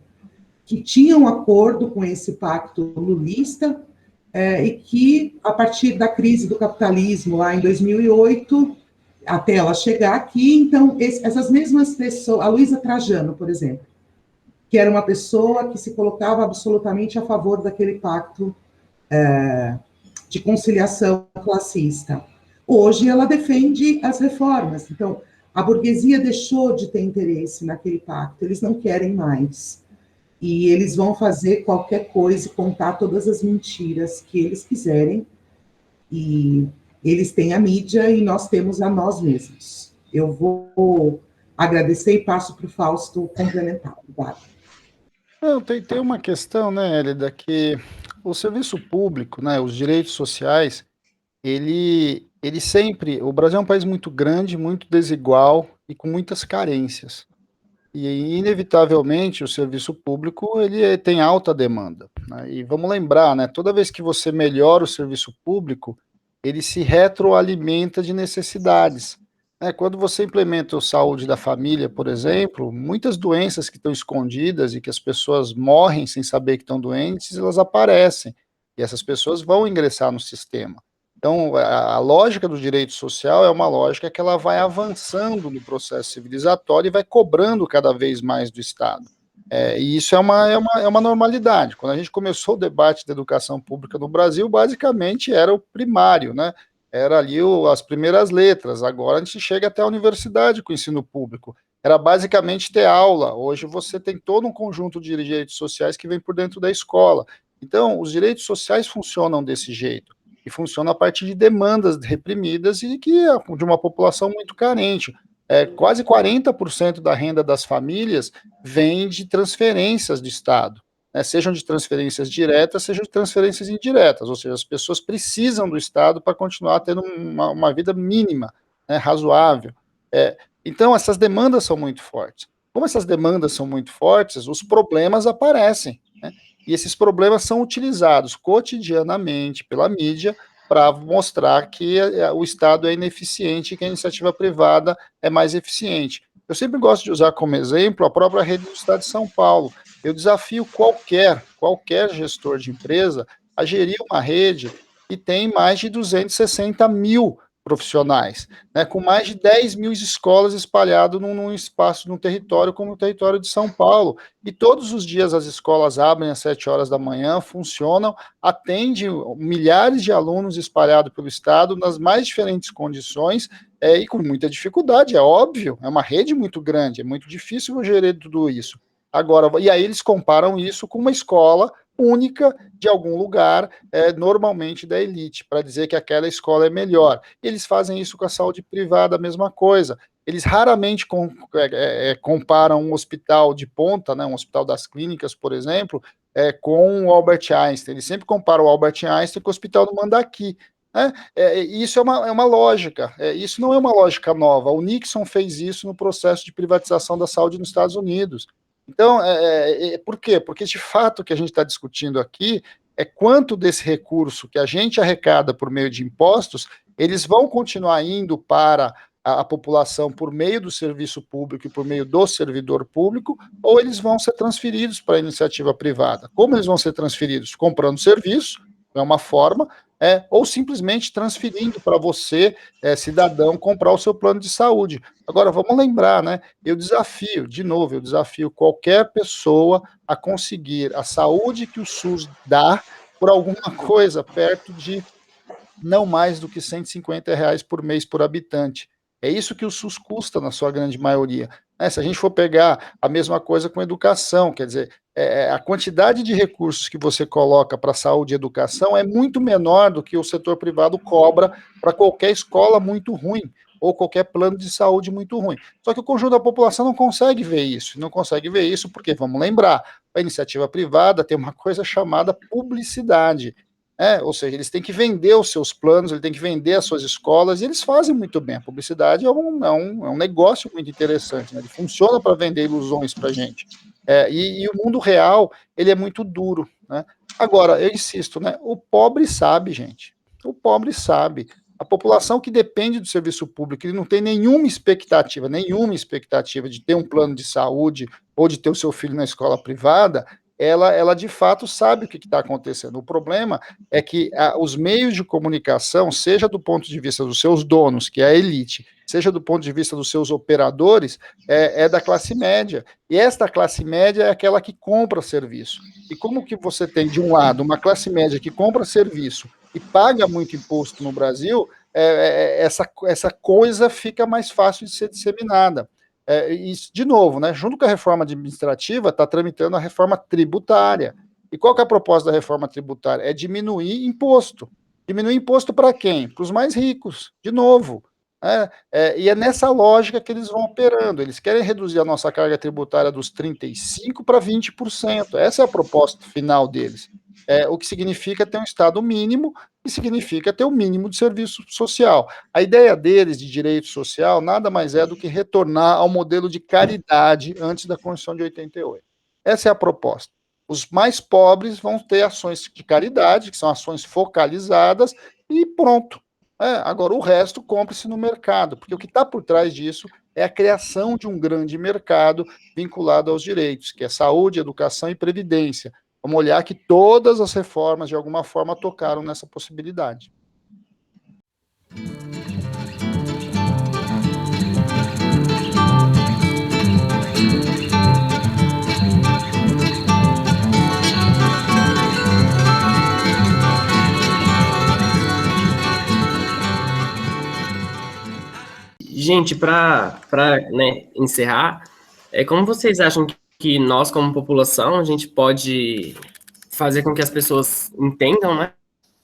que tinham acordo com esse pacto lulista, e que, a partir da crise do capitalismo, lá em 2008, até ela chegar aqui, então, essas mesmas pessoas, a Luísa Trajano, por exemplo, que era uma pessoa que se colocava absolutamente a favor daquele pacto de conciliação classista. Hoje, ela defende as reformas. Então, a burguesia deixou de ter interesse naquele pacto, eles não querem mais. E eles vão fazer qualquer coisa e contar todas as mentiras que eles quiserem, e eles têm a mídia e nós temos a nós mesmos. Eu vou agradecer e passo para o Fausto complementar. Obrigada. Não, tem uma questão, né, Hélida, que o serviço público, né, os direitos sociais, ele sempre... O Brasil é um país muito grande, muito desigual e com muitas carências. E, inevitavelmente, o serviço público tem alta demanda, né? E vamos lembrar, né, toda vez que você melhora o serviço público, ele se retroalimenta de necessidades, né? Quando você implementa o saúde da família, por exemplo, muitas doenças que estão escondidas e que as pessoas morrem sem saber que estão doentes, elas aparecem, e essas pessoas vão ingressar no sistema. Então, a lógica do direito social é uma lógica que ela vai avançando no processo civilizatório e vai cobrando cada vez mais do Estado. E isso é uma normalidade. Quando a gente começou o debate da educação pública no Brasil, basicamente era o primário, né? Era ali as primeiras letras. Agora a gente chega até a universidade com o ensino público. Era basicamente ter aula. Hoje você tem todo um conjunto de direitos sociais que vem por dentro da escola. Então, os direitos sociais funcionam desse jeito. e funciona a partir de demandas reprimidas e de uma população muito carente. Quase 40% da renda das famílias vem de transferências do Estado, né, sejam de transferências diretas, sejam de transferências indiretas, ou seja, as pessoas precisam do Estado para continuar tendo uma vida mínima, né, razoável. Então, essas demandas são muito fortes. Como essas demandas são muito fortes, os problemas aparecem, né, e esses problemas são utilizados cotidianamente pela mídia para mostrar que o Estado é ineficiente e que a iniciativa privada é mais eficiente. Eu sempre gosto de usar como exemplo a própria rede do Estado de São Paulo. Eu desafio qualquer gestor de empresa a gerir uma rede que tem mais de 260 mil profissionais, né, com mais de 10 mil escolas espalhadas num espaço, num território como o território de São Paulo. E todos os dias as escolas abrem às 7 horas da manhã, funcionam, atendem milhares de alunos espalhados pelo estado nas mais diferentes condições, e com muita dificuldade, é óbvio, é uma rede muito grande, é muito difícil gerir tudo isso. Agora, e aí eles comparam isso com uma escola única de algum lugar, normalmente da elite, para dizer que aquela escola é melhor. Eles fazem isso com a saúde privada, a mesma coisa. Eles raramente comparam um hospital de ponta, né, um hospital das clínicas, por exemplo, com o Albert Einstein. Eles sempre comparam o Albert Einstein com o hospital do Mandaki. Né? Isso é uma lógica, isso não é uma lógica nova. O Nixon fez isso no processo de privatização da saúde nos Estados Unidos. Então, por quê? Porque, de fato, o que a gente está discutindo aqui é quanto desse recurso que a gente arrecada por meio de impostos, eles vão continuar indo para a população por meio do serviço público e por meio do servidor público, ou eles vão ser transferidos para a iniciativa privada. Como eles vão ser transferidos? Comprando serviço, é uma forma, ou simplesmente transferindo para você, cidadão, comprar o seu plano de saúde. Agora, vamos lembrar, né? Eu desafio qualquer pessoa a conseguir a saúde que o SUS dá por alguma coisa perto de não mais do que R$ 150 por mês por habitante. É isso que o SUS custa, na sua grande maioria. Se a gente for pegar a mesma coisa com educação, quer dizer, a quantidade de recursos que você coloca para saúde e educação é muito menor do que o setor privado cobra para qualquer escola muito ruim, ou qualquer plano de saúde muito ruim. Só que o conjunto da população não consegue ver isso, porque, vamos lembrar, a iniciativa privada tem uma coisa chamada publicidade. Ou seja, eles têm que vender os seus planos, eles têm que vender as suas escolas, e eles fazem muito bem. A publicidade é um negócio muito interessante, né? Ele funciona para vender ilusões para a gente. E o mundo real, ele é muito duro, né? Agora, eu insisto, né? O pobre sabe, gente. O pobre sabe. A população que depende do serviço público, ele não tem nenhuma expectativa de ter um plano de saúde ou de ter o seu filho na escola privada, ela de fato sabe o que está acontecendo. O problema é que os meios de comunicação, seja do ponto de vista dos seus donos, que é a elite, seja do ponto de vista dos seus operadores, é da classe média. E esta classe média é aquela que compra serviço. E como que você tem, de um lado, uma classe média que compra serviço e paga muito imposto no Brasil, essa coisa fica mais fácil de ser disseminada. E, de novo, né, junto com a reforma administrativa, está tramitando a reforma tributária. E qual que é a proposta da reforma tributária? É diminuir imposto. Diminuir imposto para quem? Para os mais ricos, de novo. E é nessa lógica que eles vão operando. Eles querem reduzir a nossa carga tributária dos 35% para 20%. Essa é a proposta final deles. O que significa ter um Estado mínimo, que significa ter o mínimo de serviço social. A ideia deles de direito social nada mais é do que retornar ao modelo de caridade antes da Constituição de 88. Essa é a proposta. Os mais pobres vão ter ações de caridade, que são ações focalizadas, e pronto. Agora, o resto compra-se no mercado, porque o que está por trás disso é a criação de um grande mercado vinculado aos direitos, que é saúde, educação e previdência. Vamos olhar que todas as reformas, de alguma forma, tocaram nessa possibilidade. Gente, para encerrar, como vocês acham que nós, como população, a gente pode fazer com que as pessoas entendam, né,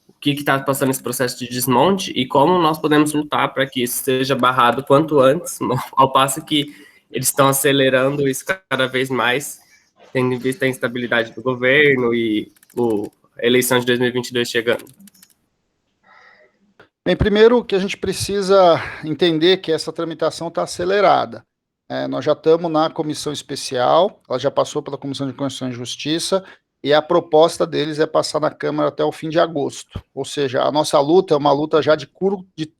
o que está passando esse processo de desmonte e como nós podemos lutar para que isso seja barrado quanto antes, ao passo que eles estão acelerando isso cada vez mais, tendo em vista a instabilidade do governo e a eleição de 2022 chegando. Bem, primeiro que a gente precisa entender que essa tramitação está acelerada. Nós já estamos na comissão especial, ela já passou pela Comissão de Constituição e Justiça, e a proposta deles é passar na Câmara até o fim de agosto. Ou seja, a nossa luta é uma luta já de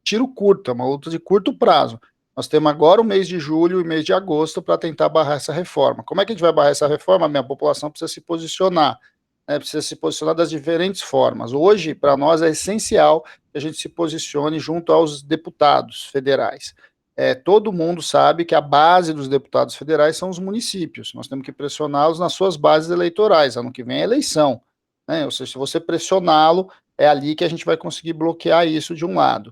tiro curto, é uma luta de curto prazo. Nós temos agora o mês de julho e o mês de agosto para tentar barrar essa reforma. Como é que a gente vai barrar essa reforma? A minha população precisa se posicionar. Precisa se posicionar das diferentes formas. Hoje, para nós, é essencial que a gente se posicione junto aos deputados federais. Todo mundo sabe que a base dos deputados federais são os municípios. Nós temos que pressioná-los nas suas bases eleitorais. Ano que vem é eleição. Ou seja, se você pressioná-lo, é ali que a gente vai conseguir bloquear isso de um lado.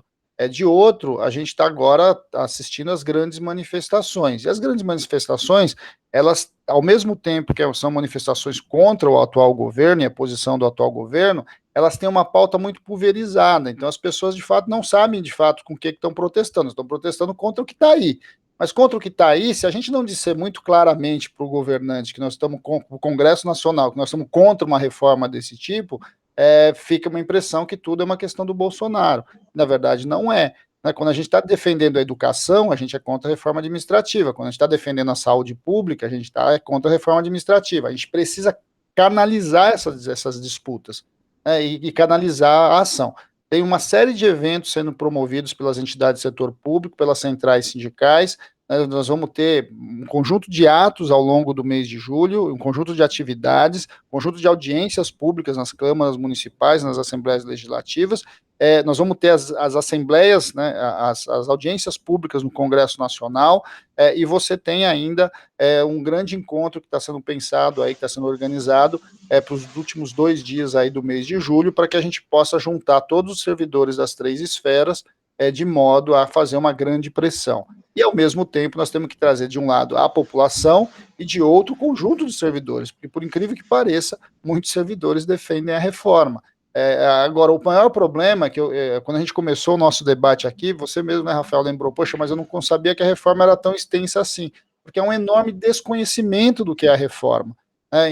De outro, a gente está agora assistindo às grandes manifestações. E as grandes manifestações, elas, ao mesmo tempo que são manifestações contra o atual governo e a posição do atual governo, elas têm uma pauta muito pulverizada. Então, as pessoas, de fato, não sabem, de fato, com o que estão protestando. Estão protestando contra o que está aí. Mas contra o que está aí, se a gente não disser muito claramente para o governante que nós estamos com o Congresso Nacional, que nós estamos contra uma reforma desse tipo, fica uma impressão que tudo é uma questão do Bolsonaro. Na verdade, não é. Quando a gente está defendendo a educação, a gente é contra a reforma administrativa. Quando a gente está defendendo a saúde pública, a gente está contra a reforma administrativa. A gente precisa canalizar essas disputas, e canalizar a ação. Tem uma série de eventos sendo promovidos pelas entidades do setor público, pelas centrais sindicais. Nós vamos ter um conjunto de atos ao longo do mês de julho, um conjunto de atividades, um conjunto de audiências públicas nas câmaras municipais, nas assembleias legislativas. Nós vamos ter as assembleias, as audiências públicas no Congresso Nacional, e você tem ainda um grande encontro que está sendo pensado, aí, que está sendo organizado para os últimos 2 dias aí do mês de julho, para que a gente possa juntar todos os servidores das 3 esferas, de modo a fazer uma grande pressão. E, ao mesmo tempo, nós temos que trazer, de um lado, a população e, de outro, o conjunto de servidores, porque, por incrível que pareça, muitos servidores defendem a reforma. Agora, o maior problema é que, quando a gente começou o nosso debate aqui, você mesmo, Rafael, lembrou, poxa, mas eu não sabia que a reforma era tão extensa assim, porque é um enorme desconhecimento do que é a reforma.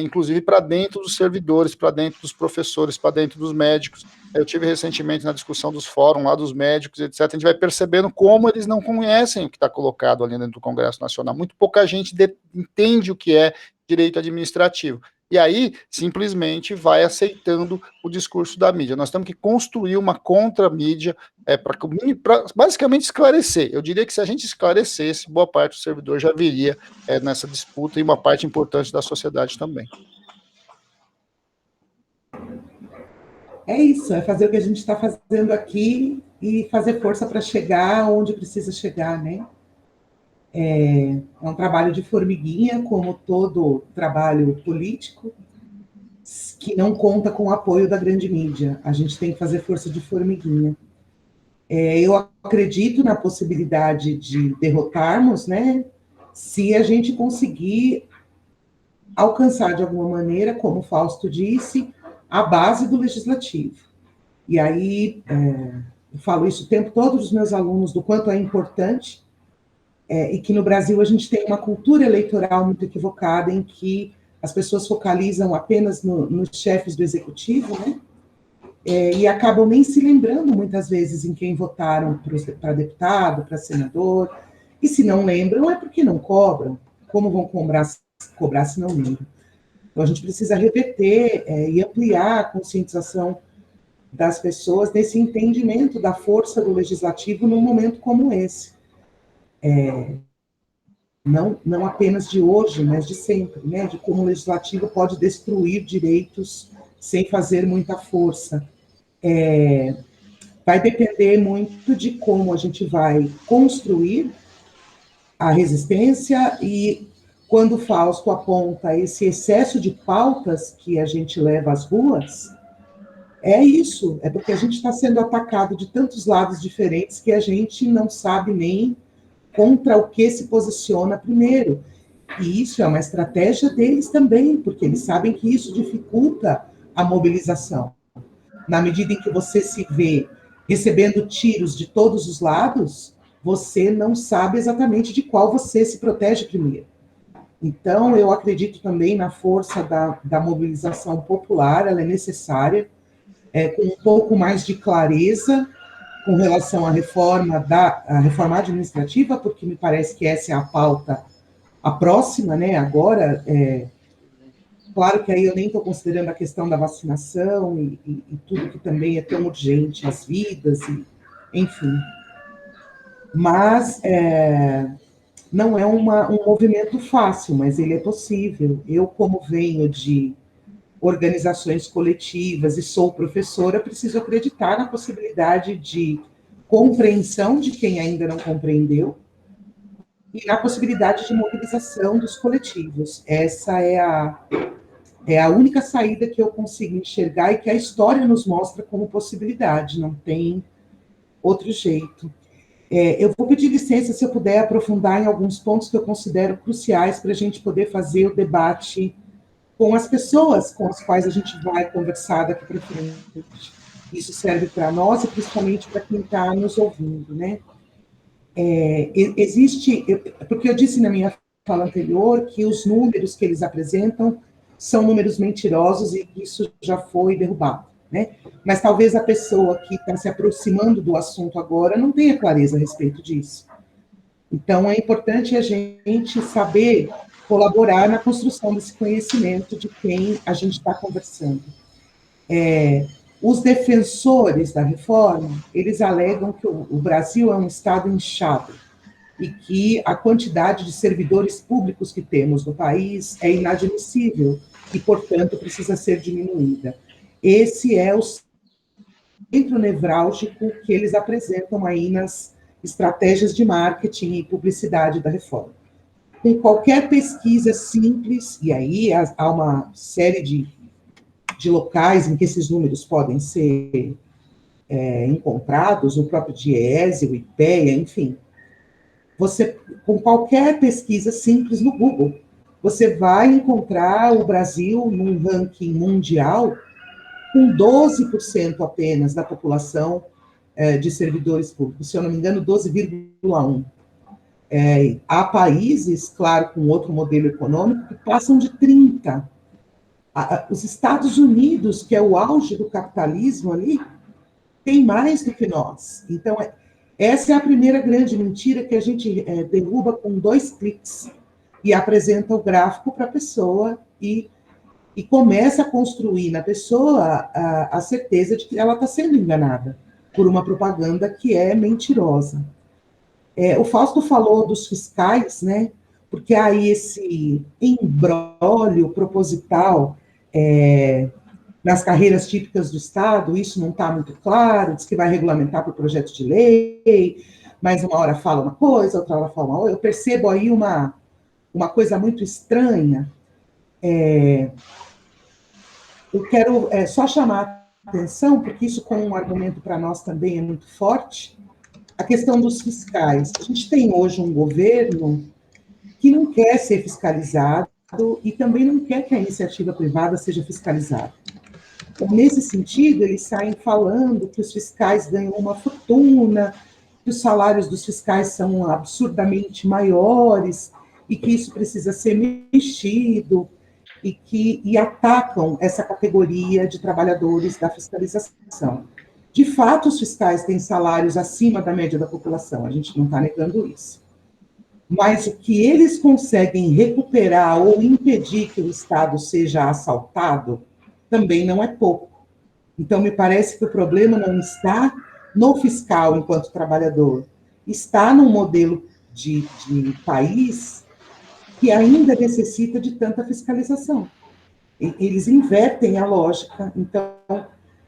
Inclusive para dentro dos servidores, para dentro dos professores, para dentro dos médicos. Eu tive recentemente na discussão dos fóruns lá dos médicos, etc. A gente vai percebendo como eles não conhecem o que está colocado ali dentro do Congresso Nacional. Muito pouca gente entende o que é direito administrativo. E aí, simplesmente, vai aceitando o discurso da mídia. Nós temos que construir uma contra-mídia para basicamente esclarecer. Eu diria que se a gente esclarecesse, boa parte do servidor já viria nessa disputa e uma parte importante da sociedade também. É isso, é fazer o que a gente está fazendo aqui e fazer força para chegar onde precisa chegar, né? É um trabalho de formiguinha, como todo trabalho político, que não conta com o apoio da grande mídia. A gente tem que fazer força de formiguinha. Eu acredito na possibilidade de derrotarmos, né? Se a gente conseguir alcançar de alguma maneira, como o Fausto disse, a base do legislativo. E aí, eu falo isso o tempo todo dos meus alunos, do quanto é importante, e que no Brasil a gente tem uma cultura eleitoral muito equivocada, em que as pessoas focalizam apenas nos chefes do executivo, né? E acabam nem se lembrando, muitas vezes, em quem votaram para deputado, para senador, e se não lembram é porque não cobram. Como vão cobrar se não lembram? Então, a gente precisa reverter e ampliar a conscientização das pessoas nesse entendimento da força do legislativo num momento como esse. Não apenas de hoje, mas de sempre, né? De como o legislativo pode destruir direitos sem fazer muita força. Vai depender muito de como a gente vai construir a resistência, e quando o Fausto aponta esse excesso de pautas que a gente leva às ruas, é isso, é porque a gente está sendo atacado de tantos lados diferentes que a gente não sabe nem contra o que se posiciona primeiro. E isso é uma estratégia deles também, porque eles sabem que isso dificulta a mobilização. Na medida em que você se vê recebendo tiros de todos os lados, você não sabe exatamente de qual você se protege primeiro. Então, eu acredito também na força da mobilização popular, ela é necessária, com um pouco mais de clareza com relação à reforma administrativa, porque me parece que essa é a pauta, a próxima, né? Agora, claro que aí eu nem estou considerando a questão da vacinação e tudo que também é tão urgente, as vidas, enfim. Mas não é um movimento fácil, mas ele é possível. Eu, como venho de organizações coletivas e sou professora, preciso acreditar na possibilidade de compreensão de quem ainda não compreendeu e na possibilidade de mobilização dos coletivos. Essa é a única saída que eu consigo enxergar e que a história nos mostra como possibilidade, não tem outro jeito. Eu vou pedir licença se eu puder aprofundar em alguns pontos que eu considero cruciais para a gente poder fazer o debate com as pessoas com as quais a gente vai conversar daqui para frente. Isso serve para nós e principalmente para quem está nos ouvindo, né? Porque eu disse na minha fala anterior que os números que eles apresentam são números mentirosos e isso já foi derrubado, né? Mas talvez a pessoa que está se aproximando do assunto agora não tenha clareza a respeito disso. Então, é importante a gente saber colaborar na construção desse conhecimento de quem a gente está conversando. Os defensores da reforma, eles alegam que o Brasil é um Estado inchado e que a quantidade de servidores públicos que temos no país é inadmissível e, portanto, precisa ser diminuída. Esse é o centro nevrálgico que eles apresentam aí nas estratégias de marketing e publicidade da reforma. Com qualquer pesquisa simples, e aí há uma série de locais em que esses números podem ser encontrados, o próprio DIEESE, o IPEA, enfim. Você, com qualquer pesquisa simples no Google, você vai encontrar o Brasil num ranking mundial com 12% apenas da população de servidores públicos, se eu não me engano, 12,1%. Há países, claro, com outro modelo econômico, que passam de 30%. Os Estados Unidos, que é o auge do capitalismo ali, tem mais do que nós. Então, essa é a primeira grande mentira que a gente derruba com 2 cliques e apresenta o gráfico para a pessoa e começa a construir na pessoa a certeza de que ela está sendo enganada por uma propaganda que é mentirosa. O Fausto falou dos fiscais, né? Porque há aí esse imbróglio proposital nas carreiras típicas do Estado, isso não está muito claro, diz que vai regulamentar por projeto de lei, mas uma hora fala uma coisa, outra hora fala uma outra. Eu percebo aí uma coisa muito estranha. Eu quero só chamar a atenção, porque isso com um argumento para nós também é muito forte, a questão dos fiscais. A gente tem hoje um governo que não quer ser fiscalizado e também não quer que a iniciativa privada seja fiscalizada. Então, nesse sentido, eles saem falando que os fiscais ganham uma fortuna, que os salários dos fiscais são absurdamente maiores e que isso precisa ser mexido e atacam essa categoria de trabalhadores da fiscalização. De fato, os fiscais têm salários acima da média da população, a gente não está negando isso. Mas o que eles conseguem recuperar ou impedir que o Estado seja assaltado também não é pouco. Então, me parece que o problema não está no fiscal enquanto trabalhador, está num modelo de país que ainda necessita de tanta fiscalização. Eles invertem a lógica, então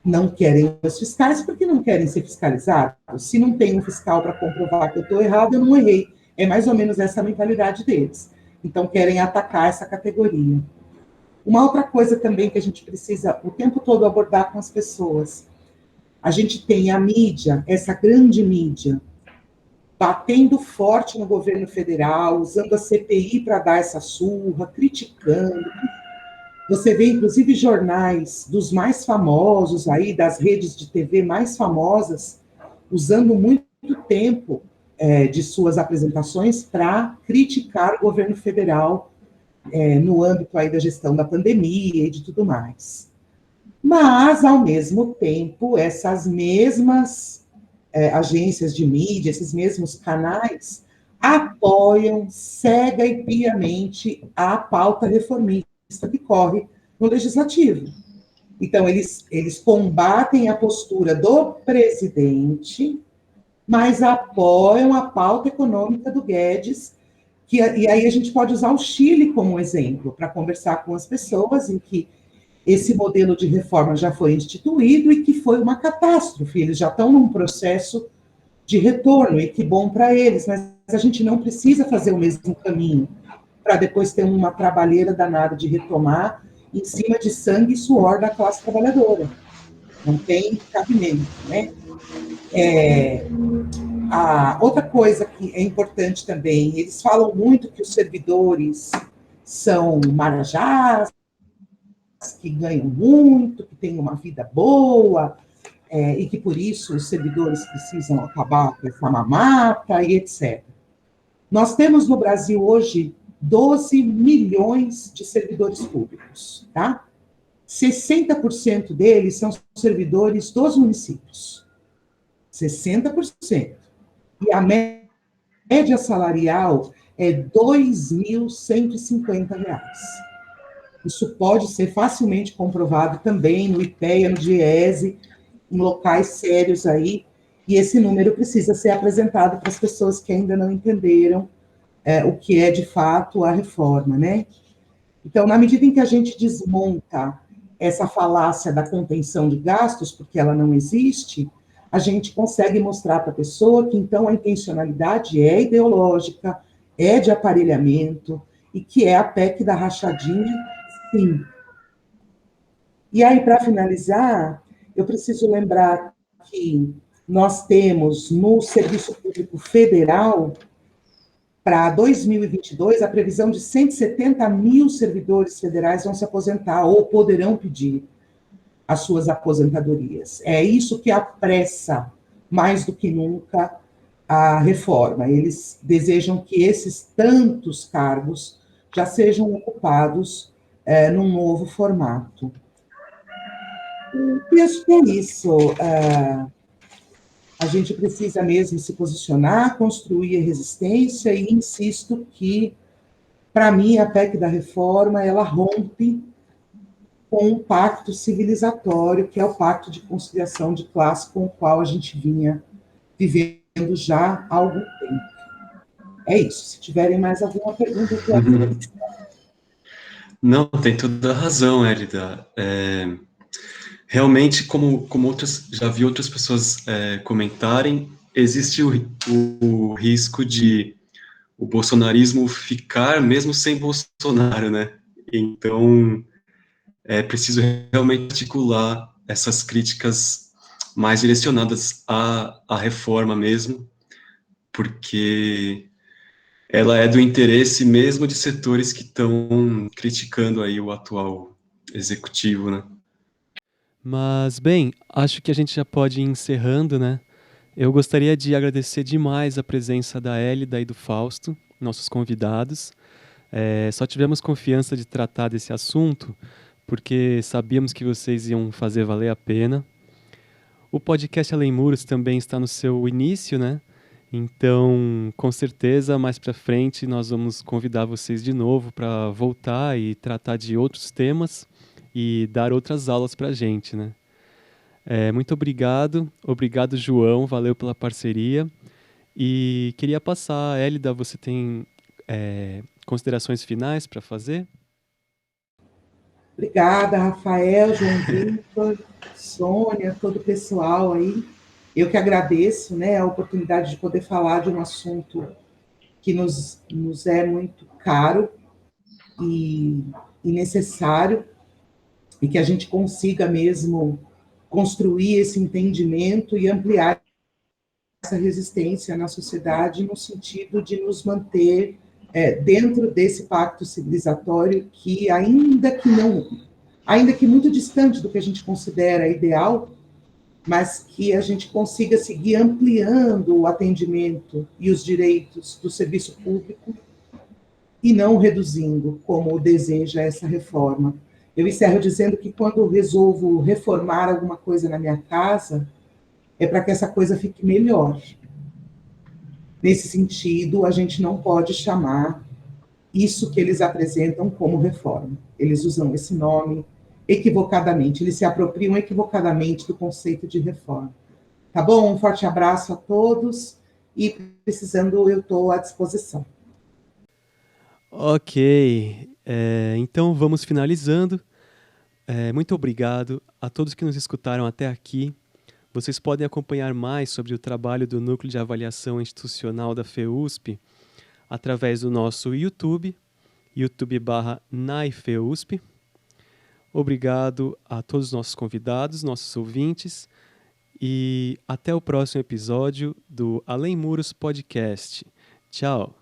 não querem os fiscais porque não querem ser fiscalizados. Se não tem um fiscal para comprovar que eu estou errado, eu não errei. É mais ou menos essa a mentalidade deles. Então, querem atacar essa categoria. Uma outra coisa também que a gente precisa o tempo todo abordar com as pessoas. A gente tem a mídia, essa grande mídia, batendo forte no governo federal, usando a CPI para dar essa surra, criticando. Você vê, inclusive, jornais dos mais famosos aí, das redes de TV mais famosas, usando muito tempo de suas apresentações para criticar o governo federal no âmbito aí da gestão da pandemia e de tudo mais. Mas, ao mesmo tempo, essas mesmas agências de mídia, esses mesmos canais, apoiam cega e piamente a pauta reformista que corre no Legislativo. Então, eles combatem a postura do presidente, mas apoiam a pauta econômica do Guedes, e aí a gente pode usar o Chile como exemplo para conversar com as pessoas, em que esse modelo de reforma já foi instituído e que foi uma catástrofe. Eles já estão num processo de retorno, e que bom para eles, mas a gente não precisa fazer o mesmo caminho para depois ter uma trabalheira danada de retomar em cima de sangue e suor da classe trabalhadora. Não tem cabimento, né? A outra coisa que é importante também, eles falam muito que os servidores são marajás, que ganham muito, que têm uma vida boa, e que por isso os servidores precisam acabar com essa mamata e etc. Nós temos no Brasil hoje 12 milhões de servidores públicos, tá? 60% deles são servidores dos municípios. 60%. E a média salarial é R$ 2.150. Isso pode ser facilmente comprovado também no IPEA, no DIEESE, em locais sérios aí, e esse número precisa ser apresentado para as pessoas que ainda não entenderam o que é, de fato, a reforma, né? Então, na medida em que a gente desmonta essa falácia da contenção de gastos, porque ela não existe, a gente consegue mostrar para a pessoa que, então, a intencionalidade é ideológica, é de aparelhamento, e que é a PEC da rachadinha, sim. E aí, para finalizar, eu preciso lembrar que nós temos no Serviço Público Federal, para 2022, a previsão de 170 mil servidores federais vão se aposentar ou poderão pedir as suas aposentadorias. É isso que apressa, mais do que nunca, a reforma. Eles desejam que esses tantos cargos já sejam ocupados num novo formato. E acho que é isso. A gente precisa mesmo se posicionar, construir a resistência, e insisto que, para mim, a PEC da reforma, ela rompe com um pacto civilizatório, que é o pacto de conciliação de classe com o qual a gente vinha vivendo já há algum tempo. É isso. Se tiverem mais alguma pergunta, eu estou aqui. Não, tem toda a razão, Hélida. Realmente, como já vi outras pessoas comentarem, existe o risco de o bolsonarismo ficar mesmo sem Bolsonaro, né? Então, é preciso realmente articular essas críticas mais direcionadas à reforma mesmo, porque ela é do interesse mesmo de setores que estão criticando aí o atual executivo, né? Mas, bem, acho que a gente já pode ir encerrando, né? Eu gostaria de agradecer demais a presença da Hélida e do Fausto, nossos convidados. Só tivemos confiança de tratar desse assunto porque sabíamos que vocês iam fazer valer a pena. O podcast Além Muros também está no seu início, né? Então, com certeza, mais para frente, nós vamos convidar vocês de novo para voltar e tratar de outros temas e dar outras aulas para a gente, né? Muito obrigado. Obrigado, João. Valeu pela parceria. E queria passar, Hélida, você tem considerações finais para fazer? Obrigada, Rafael, João Vitor, Sônia, todo o pessoal aí. Eu que agradeço, né, a oportunidade de poder falar de um assunto que nos é muito caro e necessário, e que a gente consiga mesmo construir esse entendimento e ampliar essa resistência na sociedade no sentido de nos manter dentro desse pacto civilizatório que, ainda que muito distante do que a gente considera ideal, mas que a gente consiga seguir ampliando o atendimento e os direitos do serviço público e não reduzindo, como deseja essa reforma. Eu encerro dizendo que quando eu resolvo reformar alguma coisa na minha casa, é para que essa coisa fique melhor. Nesse sentido, a gente não pode chamar isso que eles apresentam como reforma. Eles usam esse nome equivocadamente, eles se apropriam equivocadamente do conceito de reforma. Tá bom? Um forte abraço a todos e, precisando, eu estou à disposição. Ok, então vamos finalizando. Muito obrigado a todos que nos escutaram até aqui. Vocês podem acompanhar mais sobre o trabalho do Núcleo de Avaliação Institucional da FEUSP através do nosso YouTube, youtube.com/naifeusp. Obrigado a todos os nossos convidados, nossos ouvintes, e até o próximo episódio do Além Muros Podcast. Tchau!